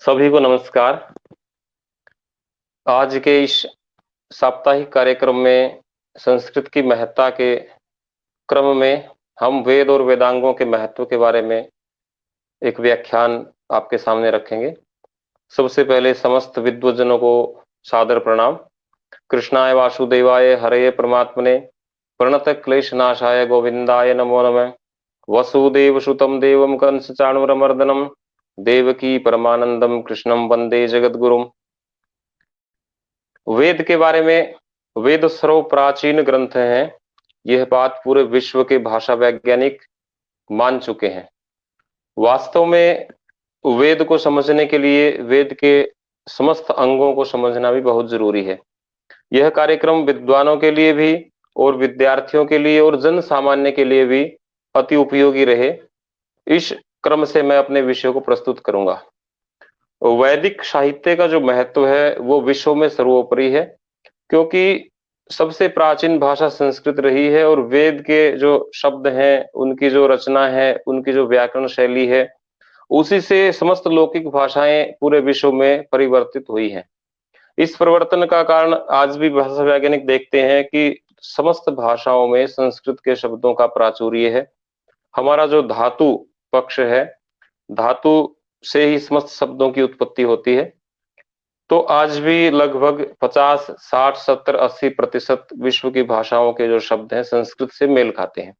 सभी को नमस्कार। आज के इस साप्ताहिक कार्यक्रम में संस्कृत की महत्ता के क्रम में हम वेद और वेदांगों के महत्व के बारे में एक व्याख्यान आपके सामने रखेंगे। सबसे पहले समस्त विद्वजनों को सादर प्रणाम। कृष्णाय वासुदेवाय हरये परमात्मने प्रणत क्लेश नाशाय गोविंदाय नमो नमः। वसुदेव सुतम देवम कंस चाणूरमर्दनम देवकी परमानंदम कृष्णम वंदे जगद्गुरुम। वेद के बारे में, वेद सर्व प्राचीन ग्रंथ हैं, यह बात पूरे विश्व के भाषा वैज्ञानिक मान चुके हैं। वास्तव में वेद को समझने के लिए वेद के समस्त अंगों को समझना भी बहुत जरूरी है। यह कार्यक्रम विद्वानों के लिए भी और विद्यार्थियों के लिए और जन सामान्य के लिए भी अति उपयोगी रहे, इस क्रम से मैं अपने विषय को प्रस्तुत करूंगा। वैदिक साहित्य का जो महत्व है वो विश्व में सर्वोपरि है, क्योंकि सबसे प्राचीन भाषा संस्कृत रही है और वेद के जो शब्द हैं, उनकी जो रचना है, उनकी जो व्याकरण शैली है, उसी से समस्त लौकिक भाषाएं पूरे विश्व में परिवर्तित हुई हैं। इस परिवर्तन का कारण आज भी भाषा वैज्ञानिक देखते हैं कि समस्त भाषाओं में संस्कृत के शब्दों का प्राचुर्य है। हमारा जो धातु पक्ष है, धातु से ही समस्त शब्दों की उत्पत्ति होती है। तो आज भी लगभग 50, 60, 70, 80% विश्व की भाषाओं के जो शब्द हैं संस्कृत से मेल खाते हैं।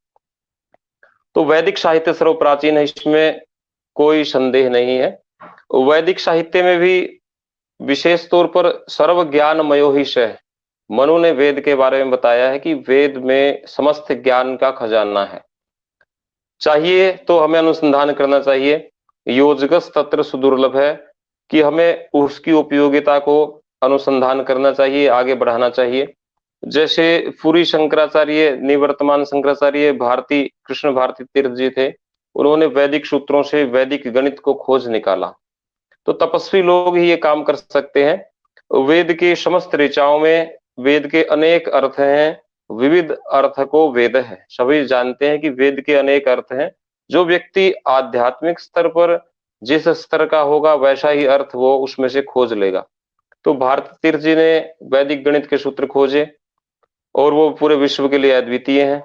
तो वैदिक साहित्य सर्व प्राचीन है, इसमें कोई संदेह नहीं है। वैदिक साहित्य में भी विशेष तौर पर सर्व ज्ञानमयो ही है। मनु ने वेद के बारे में बताया है कि वेद में समस्त ज्ञान का खजाना है। चाहिए तो हमें अनुसंधान करना चाहिए। योजगस तत्र सुदुर्लभ है कि हमें उसकी उपयोगिता को अनुसंधान करना चाहिए, आगे बढ़ाना चाहिए। जैसे पूरी शंकराचार्य, निवर्तमान शंकराचार्य भारती, कृष्ण भारती तीर्थ जी थे, उन्होंने वैदिक सूत्रों से वैदिक गणित को खोज निकाला। तो तपस्वी लोग ही ये काम कर सकते हैं। वेद के समस्त ऋचाओं में वेद के अनेक अर्थ हैं, विविध अर्थ को वेद है। सभी जानते हैं कि वेद के अनेक अर्थ हैं। जो व्यक्ति आध्यात्मिक स्तर पर जिस स्तर का होगा वैसा ही अर्थ वो उसमें से खोज लेगा। तो भारत तीर्थ जी ने वैदिक गणित के सूत्र खोजे और वो पूरे विश्व के लिए अद्वितीय हैं।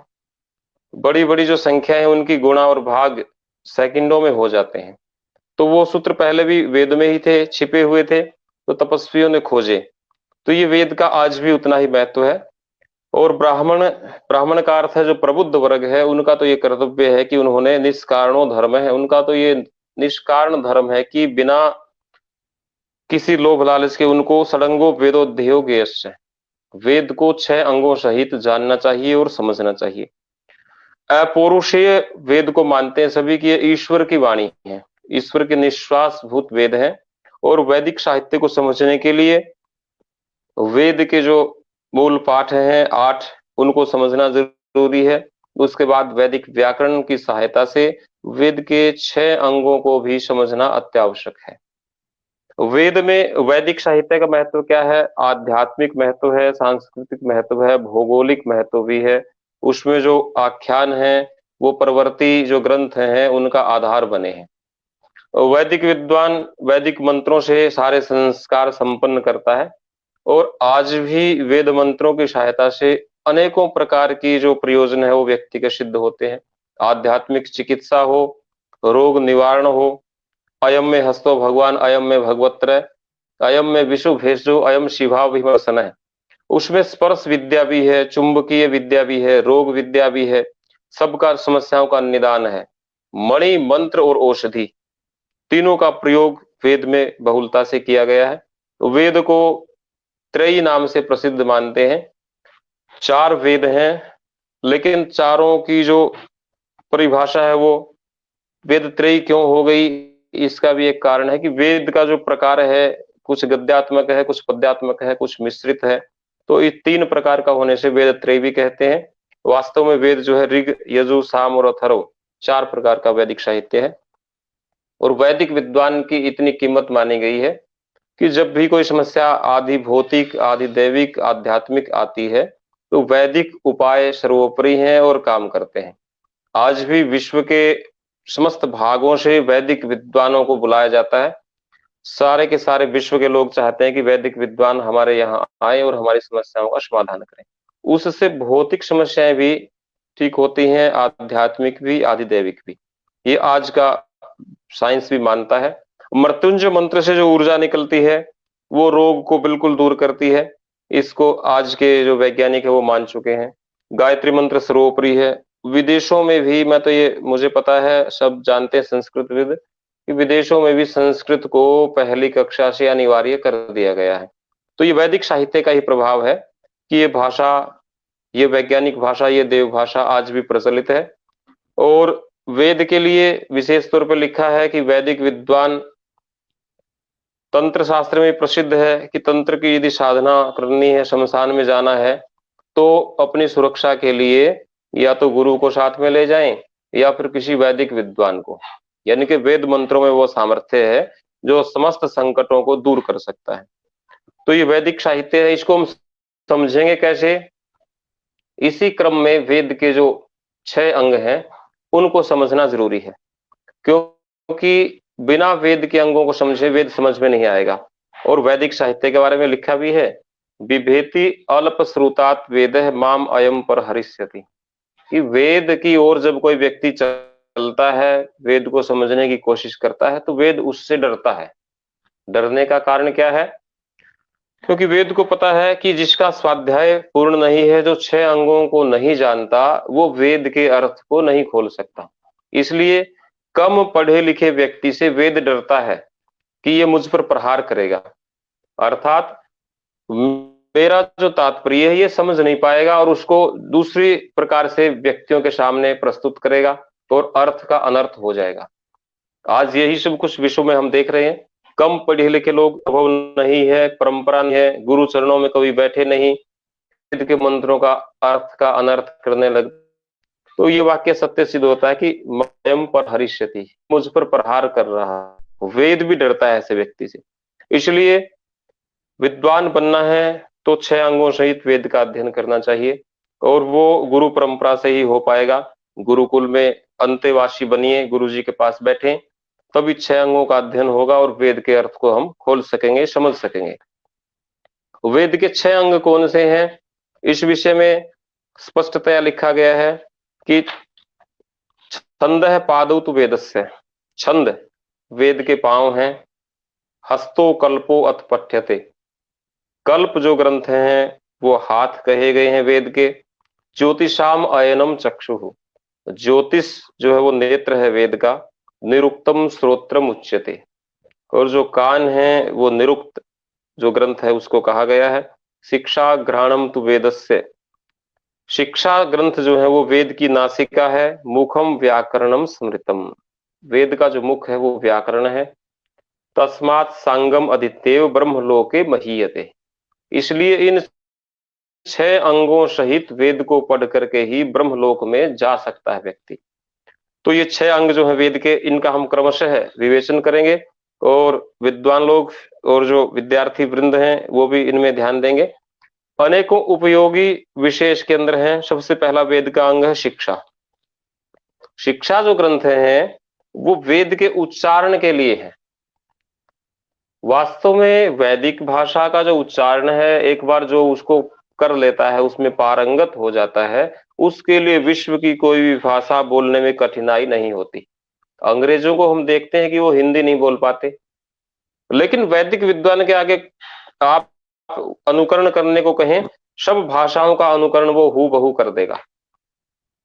बड़ी बड़ी जो संख्या है उनकी गुणा और भाग सेकंडों में हो जाते हैं। तो वो सूत्र पहले भी वेद में ही थे, छिपे हुए थे, तो तपस्वियों ने खोजे। तो ये वेद का आज भी उतना ही महत्व है। और ब्राह्मण, ब्राह्मण का अर्थ है जो प्रबुद्ध वर्ग है, उनका तो ये कर्तव्य है कि उन्होंने निष्कारणो धर्म है, उनका तो ये निष्कारण धर्म है कि बिना किसी लोभ लालच के उनको सडंगो वेदोध्ययो ज्ञेयश्च, वेद को 6 अंगों सहित जानना चाहिए और समझना चाहिए। अपौरुषेय वेद को मानते हैं सभी कि ये ईश्वर की वाणी है, ईश्वर के निश्वास भूत वेद है। और वैदिक साहित्य को समझने के लिए वेद के जो मूल पाठ हैं 8, उनको समझना जरूरी है। उसके बाद वैदिक व्याकरण की सहायता से वेद के 6 अंगों को भी समझना अत्यावश्यक है। वेद में वैदिक साहित्य का महत्व क्या है? आध्यात्मिक महत्व है, सांस्कृतिक महत्व है, भौगोलिक महत्व भी है। उसमें जो आख्यान है वो परवर्ती जो ग्रंथ हैं उनका आधार बने हैं। वैदिक विद्वान वैदिक मंत्रों से सारे संस्कार संपन्न करता है और आज भी वेद मंत्रों की सहायता से अनेकों प्रकार की जो प्रयोजन है वो व्यक्ति के सिद्ध होते हैं। आध्यात्मिक चिकित्सा हो, रोग निवारण हो, अयम में हस्तो भगवान अयम में भगवत्र, अयम में विशु भेषो अयम शिवा विमर्शन है। उसमें स्पर्श विद्या भी है, चुंबकीय विद्या भी है, रोग विद्या भी है, सबका समस्याओं का निदान है। मणि, मंत्र और औषधि, तीनों का प्रयोग वेद में बहुलता से किया गया है। वेद को त्रयी नाम से प्रसिद्ध मानते हैं। 4 वेद हैं, लेकिन चारों की जो परिभाषा है वो वेद त्रयी क्यों हो गई, इसका भी एक कारण है कि वेद का जो प्रकार है कुछ गद्यात्मक है, कुछ पद्यात्मक है, कुछ मिश्रित है। तो इस 3 प्रकार का होने से वेद त्रयी भी कहते हैं। वास्तव में वेद जो है ऋग, यजु, साम और अथर्व 4 प्रकार का वैदिक साहित्य है। और वैदिक विद्वान की इतनी कीमत मानी गई है कि जब भी कोई समस्या आदि भौतिक, आदि दैविक, आध्यात्मिक आती है तो वैदिक उपाय सर्वोपरि हैं और काम करते हैं। आज भी विश्व के समस्त भागों से वैदिक विद्वानों को बुलाया जाता है। सारे के सारे विश्व के लोग चाहते हैं कि वैदिक विद्वान हमारे यहाँ आए और हमारी समस्याओं का समाधान करें। उससे भौतिक समस्याएं भी ठीक होती हैं, आध्यात्मिक भी, आधिदैविक भी। ये आज का साइंस भी मानता है। मृत्युंजय मंत्र से जो ऊर्जा निकलती है वो रोग को बिल्कुल दूर करती है। इसको आज के जो वैज्ञानिक है वो मान चुके हैं। गायत्री मंत्र सर्वोपरि है। विदेशों में भी, मैं तो ये मुझे पता है, सब जानते हैं संस्कृतविद, कि विदेशों में भी संस्कृत को पहली कक्षा से अनिवार्य कर दिया गया है। तो ये वैदिक साहित्य का ही प्रभाव है कि ये भाषा, ये वैज्ञानिक भाषा, ये देव भाषा आज भी प्रचलित है। और वेद के लिए विशेष तौर पर लिखा है कि वैदिक विद्वान, तंत्र शास्त्र में प्रसिद्ध है कि तंत्र की यदि साधना करनी है, शमशान में जाना है, तो अपनी सुरक्षा के लिए या तो गुरु को साथ में ले जाएं या फिर किसी वैदिक विद्वान को। यानी कि वेद मंत्रों में वो सामर्थ्य है जो समस्त संकटों को दूर कर सकता है। तो ये वैदिक साहित्य है। इसको हम समझेंगे कैसे? इसी क्रम में वेद के जो 6 अंग हैं उनको समझना जरूरी है, क्योंकि बिना वेद के अंगों को समझे वेद समझ में नहीं आएगा। और वैदिक साहित्य के बारे में लिखा भी है, बिभेति अल्प श्रुतात् वेदः माम अयम पर हरिष्यति। कि वेद की ओर जब कोई व्यक्ति चलता है, वेद को समझने की कोशिश करता है, तो वेद उससे डरता है। डरने का कारण क्या है? क्योंकि वेद को पता है कि जिसका स्वाध्याय पूर्ण नहीं है, जो 6 अंगों को नहीं जानता, वो वेद के अर्थ को नहीं खोल सकता। इसलिए कम पढ़े लिखे व्यक्ति से वेद डरता है कि ये मुझ पर प्रहार करेगा, अर्थात मेरा जो तात्पर्य है ये समझ नहीं पाएगा और उसको दूसरी प्रकार से व्यक्तियों के सामने प्रस्तुत करेगा और अर्थ का अनर्थ हो जाएगा। आज यही सब कुछ विश्व में हम देख रहे हैं। कम पढ़े लिखे लोग, अनुभव नहीं है, परंपरा नहीं है, गुरु चरणों में कभी बैठे नहीं, वेद के मंत्रों का अर्थ का अनर्थ करने लग। तो ये वाक्य सत्य सिद्ध होता है कि मयम पर हरिष्यति, मुझ पर प्रहार कर रहा है। वेद भी डरता है ऐसे व्यक्ति से। इसलिए विद्वान बनना है तो 6 अंगों सहित वेद का अध्ययन करना चाहिए, और वो गुरु परंपरा से ही हो पाएगा। गुरुकुल में अंतेवासी बनिए, गुरु जी के पास बैठे, तभी 6 अंगों का अध्ययन होगा और वेद के अर्थ को हम खोल सकेंगे, समझ सकेंगे। वेद के 6 अंग कौन से हैं, इस विषय में स्पष्टतया लिखा गया है कि छंदः पादौ तु वेदस्य, छंद वेद के पांव हैं। हस्तो कल्पो अथ पठ्यते, कल्प जो ग्रंथ हैं वो हाथ कहे गए हैं वेद के। ज्योतिषाम अयनम चक्षुः, ज्योतिष जो है वो नेत्र है वेद का। निरुक्तम श्रोत्रम उच्यते, और जो कान है वो निरुक्त जो ग्रंथ है उसको कहा गया है। शिक्षा घ्राणम तु वेदस्य, शिक्षा ग्रंथ जो है वो वेद की नासिका है। मुखम व्याकरणम स्मृतम, वेद का जो मुख है वो व्याकरण है। तस्मात् सांगम अदित्येव ब्रह्मलोके महीयते, इसलिए इन 6 अंगों सहित वेद को पढ़ करके ही ब्रह्मलोक में जा सकता है व्यक्ति। तो ये 6 अंग जो है वेद के, इनका हम क्रमशः विवेचन करेंगे, और विद्वान लोग और जो विद्यार्थी वृंद हैं वो भी इनमें ध्यान देंगे। अनेकों उपयोगी विषय इसके अंदर हैं। सबसे पहला वेद का अंग है शिक्षा। शिक्षा जो ग्रंथ हैं वो वेद के उच्चारण के लिए है। वास्तव में वैदिक भाषा का जो उच्चारण है, एक बार जो उसको कर लेता है, उसमें पारंगत हो जाता है, उसके लिए विश्व की कोई भी भाषा बोलने में कठिनाई नहीं होती। अंग्रेजों को हम देखते हैं कि वो हिंदी नहीं बोल पाते, लेकिन वैदिक विद्वान के आगे आप अनुकरण करने को कहें, सब भाषाओं का अनुकरण वो हूबहू कर देगा।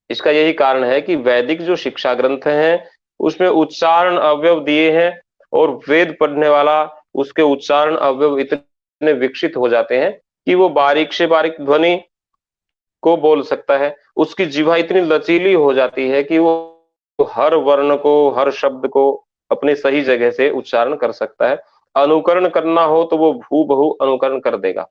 इसका यही कारण है कि वैदिक जो शिक्षा ग्रंथ हैं उसमें उच्चारण अवयव दिए हैं, और वेद पढ़ने वाला उसके उच्चारण अवयव इतने विकसित हो जाते हैं कि वो बारीक से बारीक ध्वनि को बोल सकता है। उसकी जिह्वा इतनी लचीली हो जाती है कि वो हर वर्ण को, हर शब्द को अपने सही जगह से उच्चारण कर सकता है। अनुकरण करना हो तो वो हूबहू अनुकरण कर देगा।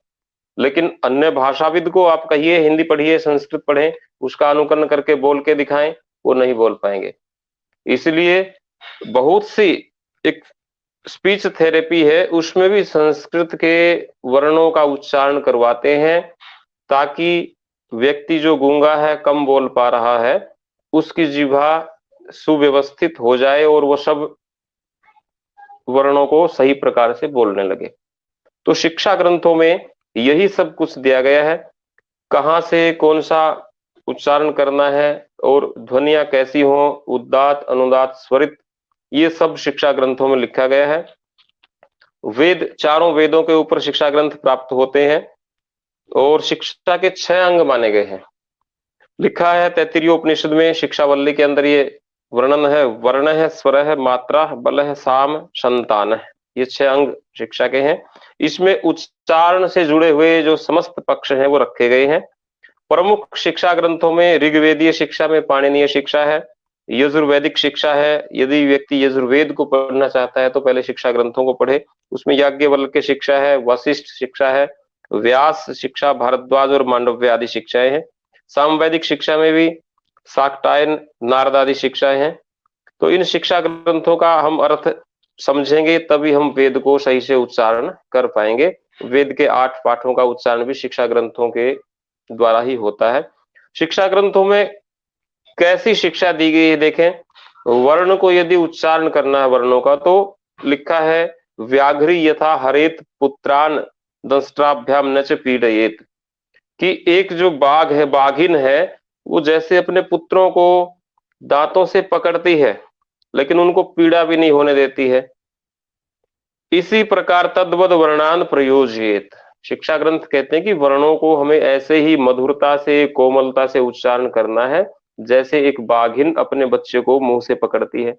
लेकिन अन्य भाषाविद को आप कहिए हिंदी पढ़िए, संस्कृत पढ़ें, उसका अनुकरण करके बोल के दिखाएं, वो नहीं बोल पाएंगे। इसलिए बहुत सी एक स्पीच थेरेपी है, उसमें भी संस्कृत के वर्णों का उच्चारण करवाते हैं, ताकि व्यक्ति जो गूंगा है, कम बोल पा रहा है, उसकी जिह्वा सुव्यवस्थित हो जाए और वो सब वर्णों को सही प्रकार से बोलने लगे। तो शिक्षा ग्रंथों में यही सब कुछ दिया गया है, कहाँ से कौन सा उच्चारण करना है और ध्वनियां कैसी हो, उदात्त अनुदात्त स्वरित, ये सब शिक्षा ग्रंथों में लिखा गया है। वेद, चारों वेदों के ऊपर शिक्षा ग्रंथ प्राप्त होते हैं और शिक्षा के 6 अंग माने गए हैं। लिखा है तैत्तिरीय उपनिषद में, शिक्षावल्ली के अंदर ये वर्णन है, वर्ण है, स्वर है, मात्रा, बल है, साम, संतान है, ये 6 अंग शिक्षा के हैं। इसमें उच्चारण से जुड़े हुए जो समस्त पक्ष हैं वो रखे गए हैं। प्रमुख शिक्षा ग्रंथों में ऋग्वेदीय शिक्षा में पाणिनीय शिक्षा है, यजुर्वेदिक शिक्षा है। यदि व्यक्ति यजुर्वेद को पढ़ना चाहता है तो पहले शिक्षा ग्रंथों को पढ़े, उसमें याज्ञवल्क्य शिक्षा है, वशिष्ठ शिक्षा है, व्यास शिक्षा, भारद्वाज और मांडव्य आदि शिक्षाएं हैं। सामवेदिक शिक्षा में भी शाक्टायन, नारद आदि शिक्षाएं हैं। तो इन शिक्षा ग्रंथों का हम अर्थ समझेंगे तभी हम वेद को सही से उच्चारण कर पाएंगे। वेद के 8 पाठों का उच्चारण भी शिक्षा ग्रंथों के द्वारा ही होता है। शिक्षा ग्रंथों में कैसी शिक्षा दी गई है देखें, वर्ण को यदि उच्चारण करना है वर्णों का तो लिखा है व्याघ्री यथा हरेत पुत्रान दंष्ट्राभ्याम न च पीड़येत, कि एक जो बाघ है, बाघिन है, वो जैसे अपने पुत्रों को दांतों से पकड़ती है लेकिन उनको पीड़ा भी नहीं होने देती है, इसी प्रकार तद्वद वर्णान प्रयोज्येत। शिक्षा ग्रंथ कहते हैं कि वर्णों को हमें ऐसे ही मधुरता से, कोमलता से उच्चारण करना है जैसे एक बाघिन अपने बच्चे को मुंह से पकड़ती है।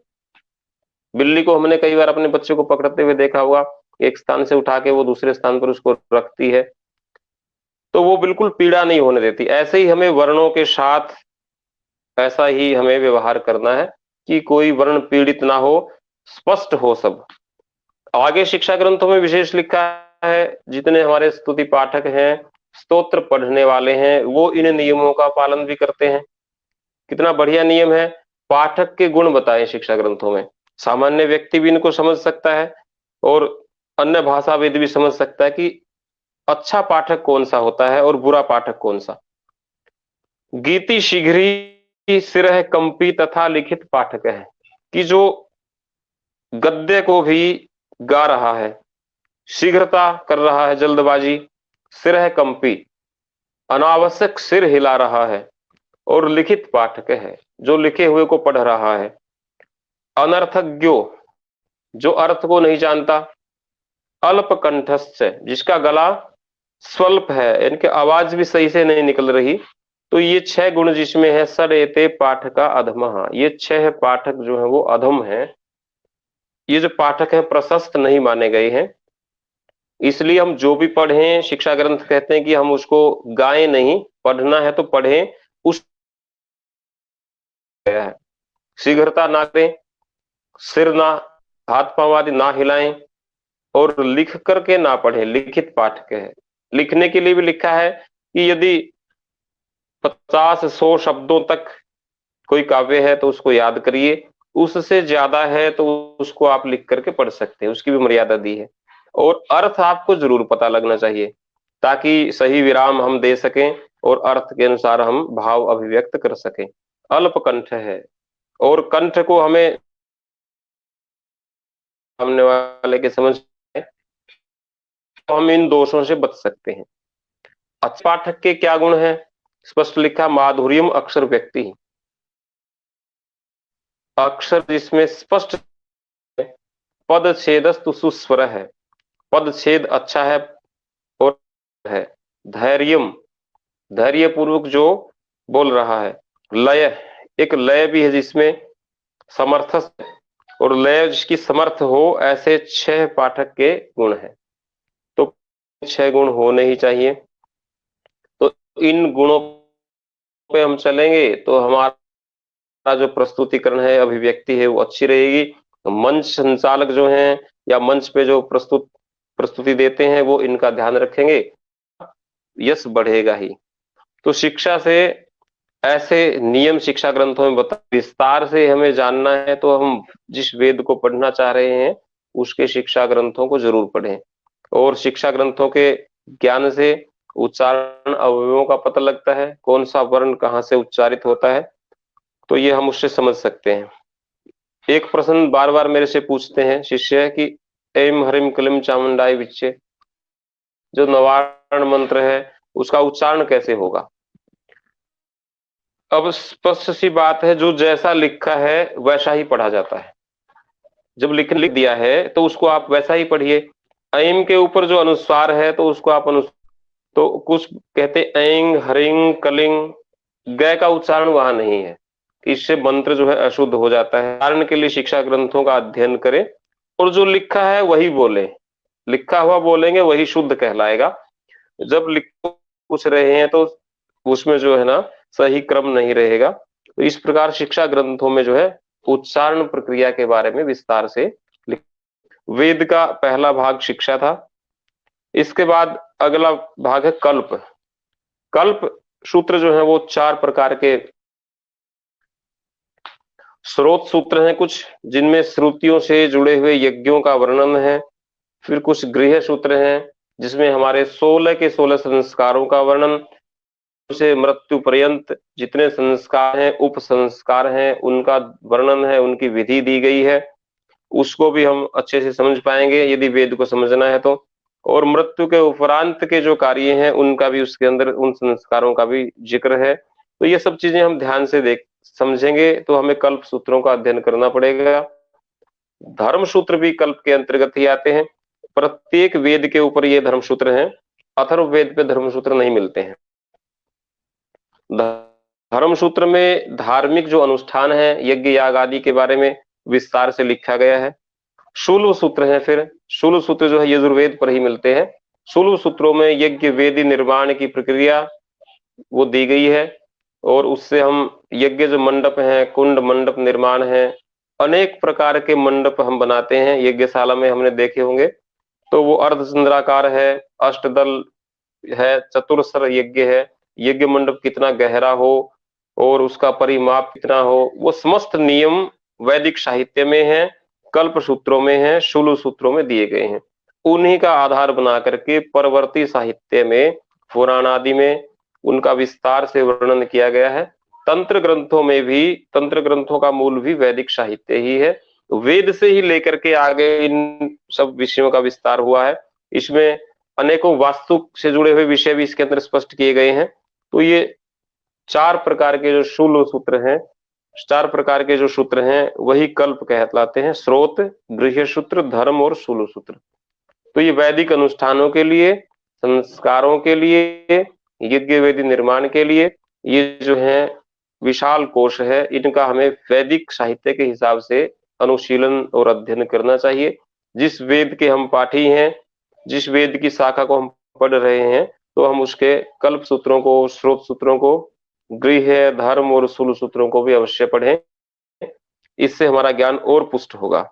बिल्ली को हमने कई बार अपने बच्चे को पकड़ते हुए देखा होगा, एक स्थान से उठा के वो दूसरे स्थान पर उसको रखती है, तो वो बिल्कुल पीड़ा नहीं होने देती। ऐसे ही हमें वर्णों के साथ ऐसा ही हमें व्यवहार करना है कि कोई वर्ण पीड़ित ना हो, स्पष्ट हो सब। आगे शिक्षा ग्रंथों में विशेष लिखा है, जितने हमारे स्तुति पाठक हैं, स्तोत्र पढ़ने वाले हैं, वो इन नियमों का पालन भी करते हैं। कितना बढ़िया नियम है, पाठक के गुण बताए शिक्षा ग्रंथों में। सामान्य व्यक्ति भी इनको समझ सकता है और अन्य भाषाविद भी समझ सकता है कि अच्छा पाठक कौन सा होता है और बुरा पाठक कौन सा। गीति शीघ्री सिरह कंपी तथा लिखित पाठक है, कि जो गद्य को भी गा रहा है, शीघ्रता कर रहा है, जल्दबाजी, सिरह कंपी, अनावश्यक सिर हिला रहा है, और लिखित पाठक है, जो लिखे हुए को पढ़ रहा है। अनर्थज्ञो, जो अर्थ को नहीं जानता। अल्प कंठस्थ, जिसका गला स्वल्प है, इनके आवाज भी सही से नहीं निकल रही। तो ये 6 गुण जिसमें है, सरेते पाठका अधमः, ये 6 पाठक जो है वो अधम है। ये जो पाठक है प्रशस्त नहीं माने गए हैं। इसलिए हम जो भी पढ़ें, शिक्षा ग्रंथ कहते हैं कि हम उसको गाएं नहीं, पढ़ना है तो पढ़ें, उस है शीघ्रता ना करें, सिर ना, हाथ पांव आदि ना हिलाएं, और लिख करके ना पढ़े, लिखित पाठक है। लिखने के लिए भी लिखा है कि यदि 50-100 शब्दों तक कोई काव्य है तो उसको याद करिए, उससे ज्यादा है तो उसको आप लिख करके पढ़ सकते हैं, उसकी भी मर्यादा दी है। और अर्थ आपको जरूर पता लगना चाहिए ताकि सही विराम हम दे सकें और अर्थ के अनुसार हम भाव अभिव्यक्त कर सकें। अल्प कंठ है, और कंठ को हमें सामने वाले के समझ तो हम इन दोषों से बच सकते हैं। अच्छे पाठक के क्या गुण हैं? स्पष्ट लिखा, माधुर्यम अक्षर व्यक्ति, अक्षर जिसमें स्पष्ट, पद छेदस्तु सुस्वर है, पद छेद अच्छा है और है। धैर्यम, धैर्य पूर्वक जो बोल रहा है। लय, एक लय भी है जिसमें समर्थ, और लय जिसकी समर्थ हो, ऐसे 6 पाठक के गुण हैं। तो 6 गुण होने ही चाहिए। तो इन गुणों पे हम चलेंगे तो हमारा जो प्रस्तुतिकरण है, अभिव्यक्ति है, वो अच्छी रहेगी। मंच संचालक जो हैं या मंच पे जो प्रस्तुति देते हैं वो इनका ध्यान रखेंगे, यश बढ़ेगा ही। तो शिक्षा से ऐसे नियम शिक्षा ग्रंथों में बता, विस्तार से हमें जानना है तो हम जिस वेद को पढ़ना चाह रहे हैं उसके शिक्षा ग्रंथों को जरूर पढ़ें। और शिक्षा ग्रंथों के ज्ञान से उच्चारण अवयवों का पता लगता है, कौन सा वर्ण कहाँ से उच्चारित होता है, तो ये हम उससे समझ सकते हैं। एक प्रश्न बार बार मेरे से पूछते हैं शिष्य कि ऐं ह्रीं क्लीं चामुंडाय विच्चे, जो नवारण मंत्र है उसका उच्चारण कैसे होगा। अब स्पष्ट सी बात है, जो जैसा लिखा है वैसा ही पढ़ा जाता है। जब लिख दिया है तो उसको आप वैसा ही पढ़िए। ऐं के ऊपर जो अनुस्वार है तो उसको आप तो कुछ कहते ऐं ह्रीं क्लीं, ग का उच्चारण वहां नहीं है, इससे मंत्र जो है अशुद्ध हो जाता है। कारण के लिए शिक्षा ग्रंथों का अध्ययन करें और जो लिखा है वही बोले, लिखा हुआ बोलेंगे वही शुद्ध कहलाएगा। जब लिख पूछ रहे हैं तो उसमें जो है ना सही क्रम नहीं रहेगा। तो इस प्रकार शिक्षा ग्रंथों में जो है उच्चारण प्रक्रिया के बारे में विस्तार से लिख। वेद का पहला भाग शिक्षा था। इसके बाद अगला भाग है कल्प। कल्प सूत्र जो है वो 4 प्रकार के स्रोत सूत्र हैं कुछ, जिनमें श्रुतियों से जुड़े हुए यज्ञों का वर्णन है। फिर कुछ गृह सूत्र हैं जिसमें हमारे 16 के 16 संस्कारों का वर्णन से मृत्यु पर्यंत जितने संस्कार हैं, उप संस्कार हैं, उनका वर्णन है, उनकी विधि दी गई है। उसको भी हम अच्छे से समझ पाएंगे यदि वेद को समझना है तो। और मृत्यु के उपरांत के जो कार्य हैं उनका भी उसके अंदर, उन संस्कारों का भी जिक्र है। तो ये सब चीजें हम ध्यान से देख समझेंगे तो हमें कल्प सूत्रों का अध्ययन करना पड़ेगा। धर्म सूत्र भी कल्प के अंतर्गत ही आते हैं। प्रत्येक वेद के ऊपर ये धर्म सूत्र हैं, अथर्ववेद पे धर्म सूत्र नहीं मिलते हैं। धर्म सूत्र में धार्मिक जो अनुष्ठान है, यज्ञ याग आदि के बारे में विस्तार से लिखा गया है। शूल सूत्र है, फिर शूल सूत्र जो है यजुर्वेद पर ही मिलते हैं। शूल सूत्रों में यज्ञ वेदी निर्माण की प्रक्रिया वो दी गई है, और उससे हम यज्ञ जो मंडप है, कुंड मंडप निर्माण है, अनेक प्रकार के मंडप हम बनाते हैं यज्ञशाला में, हमने देखे होंगे। तो वो अर्धचंद्राकार है, अष्टदल है, चतुरस्र यज्ञ है, यज्ञ मंडप कितना गहरा हो और उसका परिमाप कितना हो, वो समस्त नियम वैदिक साहित्य में है, कल्प सूत्रों में है, शूल सूत्रों में दिए गए हैं। उन्हीं का आधार बना करके परवर्ती साहित्य में, पुराण आदि में उनका विस्तार से वर्णन किया गया है। तंत्र ग्रंथों में भी, तंत्र ग्रंथों का मूल भी वैदिक साहित्य ही है। वेद से ही लेकर के आगे इन सब विषयों का विस्तार हुआ है। इसमें अनेकों वास्तु से जुड़े हुए विषय भी इसके अंदर स्पष्ट किए गए हैं। तो ये 4 प्रकार के जो शूल सूत्र हैं, 4 प्रकार के जो सूत्र हैं वही कल्प कहलाते हैं। स्रोत, गृह्य सूत्र, धर्म और शूल सूत्र। तो ये वैदिक अनुष्ठानों के लिए, संस्कारों के लिए, यज्ञ वेदी निर्माण के लिए ये जो है विशाल कोश है। इनका हमें वैदिक साहित्य के हिसाब से अनुशीलन और अध्ययन करना चाहिए। जिस वेद के हम पाठी हैं, जिस वेद की शाखा को हम पढ़ रहे हैं, तो हम उसके कल्प सूत्रों को, स्रोत सूत्रों को, गृह्य, धर्म और शूल सूत्रों को भी अवश्य पढ़ें। इससे हमारा ज्ञान और पुष्ट होगा।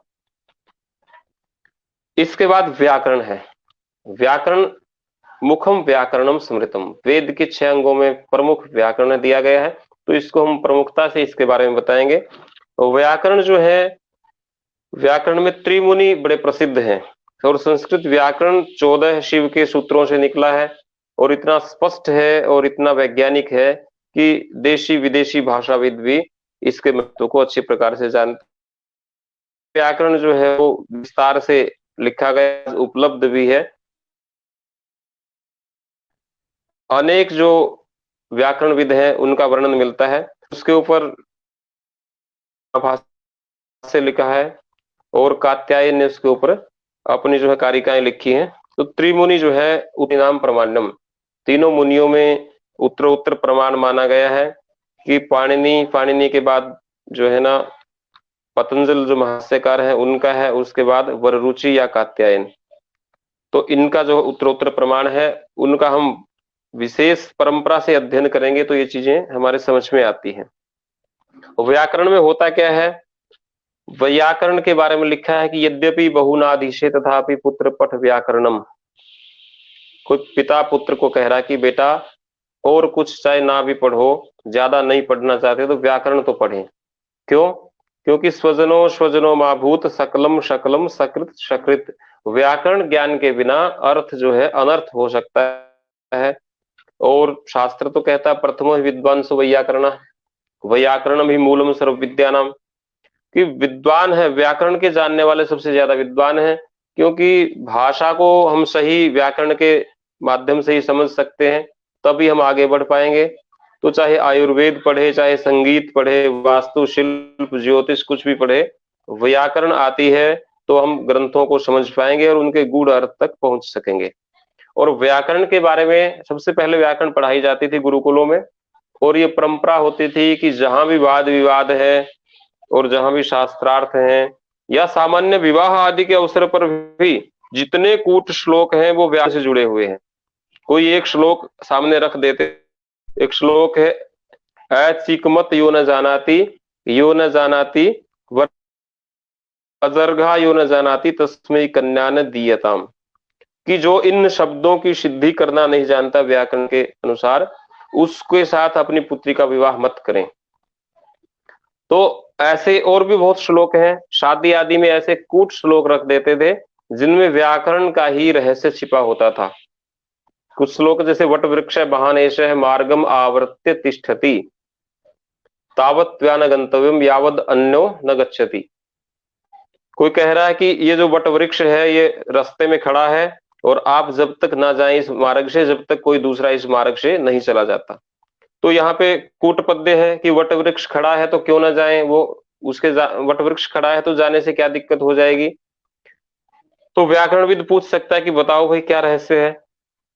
इसके बाद व्याकरण है। व्याकरण, मुखम व्याकरणम स्मृतम, वेद के 6 अंगों में प्रमुख व्याकरण दिया गया है, तो इसको हम प्रमुखता से इसके बारे में बताएंगे। तो व्याकरण जो है, व्याकरण में त्रिमुनि बड़े प्रसिद्ध हैं, और संस्कृत व्याकरण 14 शिव के सूत्रों से निकला है, और इतना स्पष्ट है और इतना वैज्ञानिक है कि देशी विदेशी भाषाविद भी इसके महत्व को अच्छी प्रकार से जानते। व्याकरण जो है वो विस्तार से लिखा गया, उपलब्ध भी है। अनेक जो व्याकरणविद हैं उनका वर्णन मिलता है, उसके ऊपर भाषा से लिखा है, और कात्यायन ने उसके ऊपर अपनी जो है कारिकाएं लिखी हैं। तो त्रिमुनि जो है नाम प्रमाणम, तीनों मुनियों में उत्तरोत्तर प्रमाण माना गया है कि पाणिनि के बाद जो है ना पतंजल जो भाष्यकार है उनका है, उसके बाद वररुचि या कात्यायन। तो इनका जो उत्तरोत्तर प्रमाण है, उनका हम विशेष परंपरा से अध्ययन करेंगे तो ये चीजें हमारे समझ में आती हैं। व्याकरण में होता क्या है, व्याकरण के बारे में लिखा है कि यद्यपि बहुनाधीशे तथापि पुत्र पठ व्याकरणम। खुद पिता पुत्र को कह रहा कि बेटा और कुछ चाहे ना भी पढ़ो, ज्यादा नहीं पढ़ना चाहते तो व्याकरण तो पढ़ें। क्यों? क्योंकि स्वजनो स्वजनो माभूत सकलम शकलम सकृत सकृत। व्याकरण ज्ञान के बिना अर्थ जो है अनर्थ हो सकता है, और शास्त्र तो कहता है प्रथमो विद्वांसो वैयाकरण, वैयाकरणम ही मूलम सर्व विद्यानाम, कि विद्वान है, व्याकरण के जानने वाले सबसे ज्यादा विद्वान है। क्योंकि भाषा को हम सही व्याकरण के माध्यम से ही समझ सकते हैं, तभी हम आगे बढ़ पाएंगे। तो चाहे आयुर्वेद पढ़े, चाहे संगीत पढ़े, वास्तु शिल्प ज्योतिष कुछ भी पढ़े, व्याकरण आती है तो हम ग्रंथों को समझ पाएंगे और उनके गूढ़ अर्थ तक पहुंच सकेंगे। और व्याकरण के बारे में सबसे पहले व्याकरण पढ़ाई जाती थी गुरुकुलों में, और ये परंपरा होती थी कि जहां भी वाद विवाद है और जहां भी शास्त्रार्थ हैं या सामान्य विवाह आदि के अवसर पर भी जितने कूट श्लोक हैं वो व्याकरण से जुड़े हुए हैं। कोई एक श्लोक सामने रख देते। एक श्लोक है, ऐचिकमत यो न जानाति अजर्घा यो न जानाति तस्मै कन्या न दीयताम, कि जो इन शब्दों की सिद्धि करना नहीं जानता व्याकरण के अनुसार, उसके साथ अपनी पुत्री का विवाह मत करें। तो ऐसे और भी बहुत श्लोक हैं, शादी आदि में ऐसे कूट श्लोक रख देते थे जिनमें व्याकरण का ही रहस्य छिपा होता था। कुछ श्लोक जैसे वट वृक्ष महानेश मार्गम आवर्त्य तिष्ठति तावत न गंतव्यम यावद अन्यो न गच्छति। कोई कह रहा है कि ये जो वट वृक्ष है ये रास्ते में खड़ा है और आप जब तक ना जाएं इस मार्ग से, जब तक कोई दूसरा इस मार्ग से नहीं चला जाता। तो यहाँ पे कूटपद्य है कि वट वृक्ष खड़ा है तो क्यों ना जाएं, वो उसके वट वृक्ष खड़ा है तो जाने से क्या दिक्कत हो जाएगी। तो व्याकरणविद पूछ सकता है कि बताओ भाई क्या रहस्य है।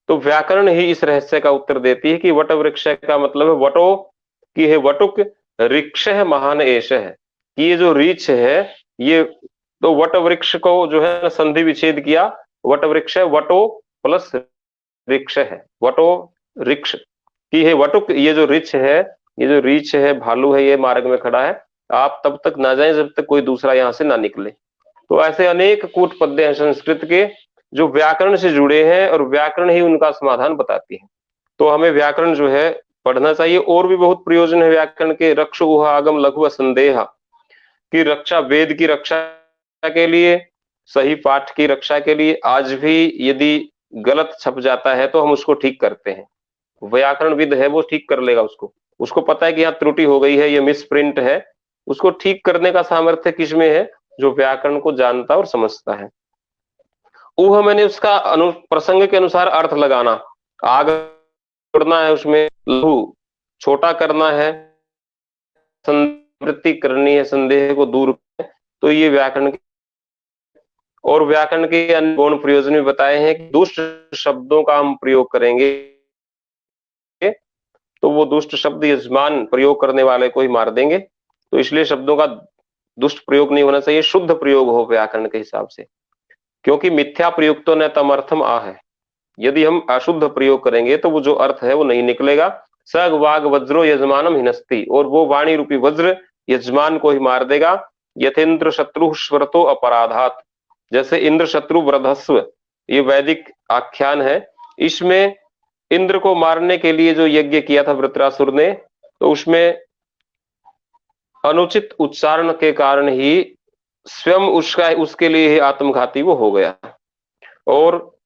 तो व्याकरण ही इस रहस्य का उत्तर देती है कि वट वृक्ष का मतलब है वटो की है वटुक, ऋक्ष है महान एश है, कि ये जो रीछ है ये, तो वट वृक्ष को जो है संधि विच्छेद किया, वट वृक्ष है, वटो प्लस ऋक्ष है, वटो ऋक्ष की है वटुक, ये जो ऋक्ष है, ये जो रीछ है, भालू है, ये मार्ग में खड़ा है, आप तब तक ना जाएं जब तक कोई दूसरा यहां से ना निकले। तो ऐसे अनेक कूट पद्य हैं संस्कृत के जो व्याकरण से जुड़े हैं और व्याकरण ही उनका समाधान बताती है। तो हमें व्याकरण जो है पढ़ना चाहिए। और भी बहुत प्रयोजन है व्याकरण के। रक्ष ऊह आगम लघु संदेह की रक्षा, वेद की रक्षा के लिए, सही पाठ की रक्षा के लिए। आज भी यदि गलत छप जाता है तो हम उसको ठीक करते हैं। व्याकरणविद है वो ठीक कर लेगा उसको, उसको पता है कि यहाँ त्रुटि हो गई है, ये मिस प्रिंट है, उसको ठीक करने का सामर्थ्य किसमें है? जो व्याकरण को जानता और समझता है। ऊह मैंने उसका प्रसंग के अनुसार अर्थ लगाना, आग जोड़ना है उसमें, लघु छोटा करना है, संवृत्ति करनी है, संदेह को दूर, तो ये व्याकरण के। और व्याकरण के अन्य गौण प्रयोजन भी बताए हैं कि दुष्ट शब्दों का हम प्रयोग करेंगे तो वो दुष्ट शब्द यजमान प्रयोग करने वाले को ही मार देंगे। तो इसलिए शब्दों का दुष्ट प्रयोग नहीं होना चाहिए, शुद्ध प्रयोग हो व्याकरण के हिसाब से, क्योंकि मिथ्या प्रयोग तो न तमर्थम आ है। यदि हम अशुद्ध प्रयोग करेंगे तो वो जो अर्थ है वो नहीं निकलेगा। सग वाग वज्रो यजमानम हिनस्ति, और वो वाणी रूपी वज्र यजमान को ही मार देगा। यथेन्द्र शत्रु स्वरतो अपराधात, जैसे इंद्र शत्रु वृद्धस्व, ये वैदिक आख्यान है। इसमें इंद्र को मारने के लिए जो यज्ञ किया था वृत्रासुर ने, तो उसमें अनुचित उच्चारण के कारण ही स्वयं उसके लिए ही आत्मघाती वो हो गया। और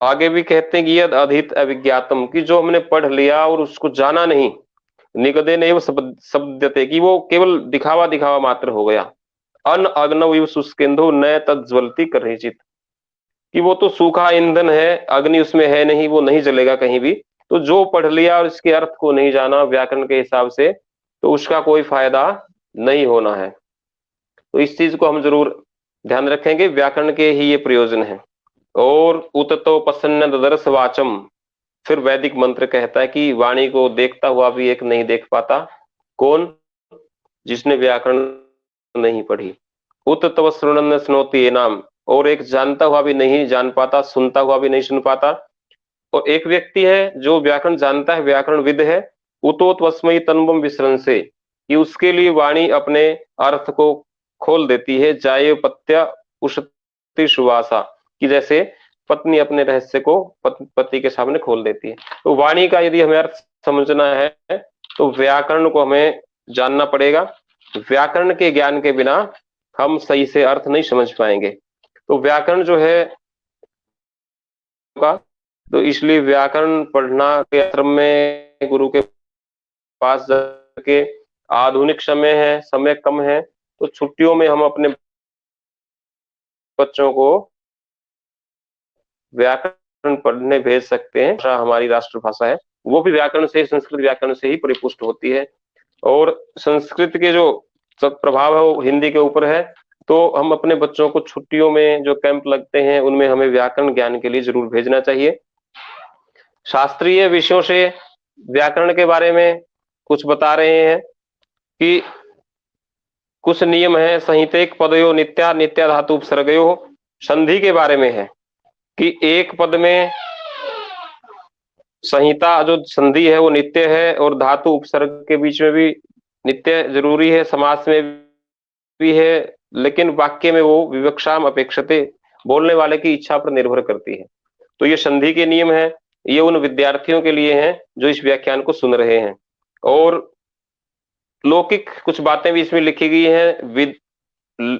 आगे भी कहते हैं कि यद अधित अविज्ञातम, की जो हमने पढ़ लिया और उसको जाना नहीं, निगदे नहीं वो शब्दते, कि वो केवल दिखावा दिखावा मात्र हो गया। अन अग्नव शुष्केंदु न तज्ज्वलति करहिचित, कि वो तो सूखा ईंधन है, अग्नि उसमें है नहीं, वो नहीं जलेगा कहीं भी। तो जो पढ़ लिया और इसके अर्थ को नहीं जाना व्याकरण के हिसाब से, तो उसका कोई फायदा नहीं होना है। तो इस चीज को हम जरूर ध्यान रखेंगे, व्याकरण के ही ये प्रयोजन है। और उततो प्रसन्न ददर्श वाचम, फिर वैदिक मंत्र कहता है कि वाणी को देखता हुआ भी एक नहीं देख पाता, कौन? जिसने व्याकरण नहीं पढ़ी। उत तव श्रृणन स्नोति ये नाम, और एक जानता हुआ भी नहीं जान पाता, सुनता हुआ भी नहीं सुन पाता। और एक व्यक्ति है जो व्याकरण जानता है, व्याकरणविद है, उतोत वस्मयी तन्वम विसरण से, कि उसके लिए वाणी अपने अर्थ को खोल देती है। जाये पत्या उषति सुवासा, कि जैसे पत्नी अपने रहस्य को पति के सामने खोल देती है। तो वाणी का यदि हमें अर्थ समझना है तो व्याकरण को हमें जानना पड़ेगा। व्याकरण के ज्ञान के बिना हम सही से अर्थ नहीं समझ पाएंगे। तो व्याकरण जो है का, तो इसलिए व्याकरण पढ़ना के क्रम में गुरु के पास जाके, आधुनिक समय है, समय कम है, तो छुट्टियों में हम अपने बच्चों को व्याकरण पढ़ने भेज सकते हैं। भाषा हमारी राष्ट्रभाषा है, वो भी व्याकरण से, संस्कृत व्याकरण से ही परिपुष्ट होती है। और संस्कृत के जो प्रभाव है वो हिंदी के ऊपर है। तो हम अपने बच्चों को छुट्टियों में जो कैंप लगते हैं उनमें हमें व्याकरण ज्ञान के लिए जरूर भेजना चाहिए। शास्त्रीय विषयों से व्याकरण के बारे में कुछ बता रहे हैं कि कुछ नियम है। संहितेक पदयो नित्या नित्या धातु उपसर्गयो। संधि के बारे में है कि एक पद में संहिता जो संधि है वो नित्य है, और धातु उपसर्ग के बीच में भी नित्य जरूरी है, समास में भी है, लेकिन वाक्य में वो विवक्षाम अपेक्षते, बोलने वाले की इच्छा पर निर्भर करती है। तो ये संधि के नियम है, ये उन विद्यार्थियों के लिए हैं जो इस व्याख्यान को सुन रहे हैं। और लौकिक कुछ बातें भी इसमें लिखी गई हैं।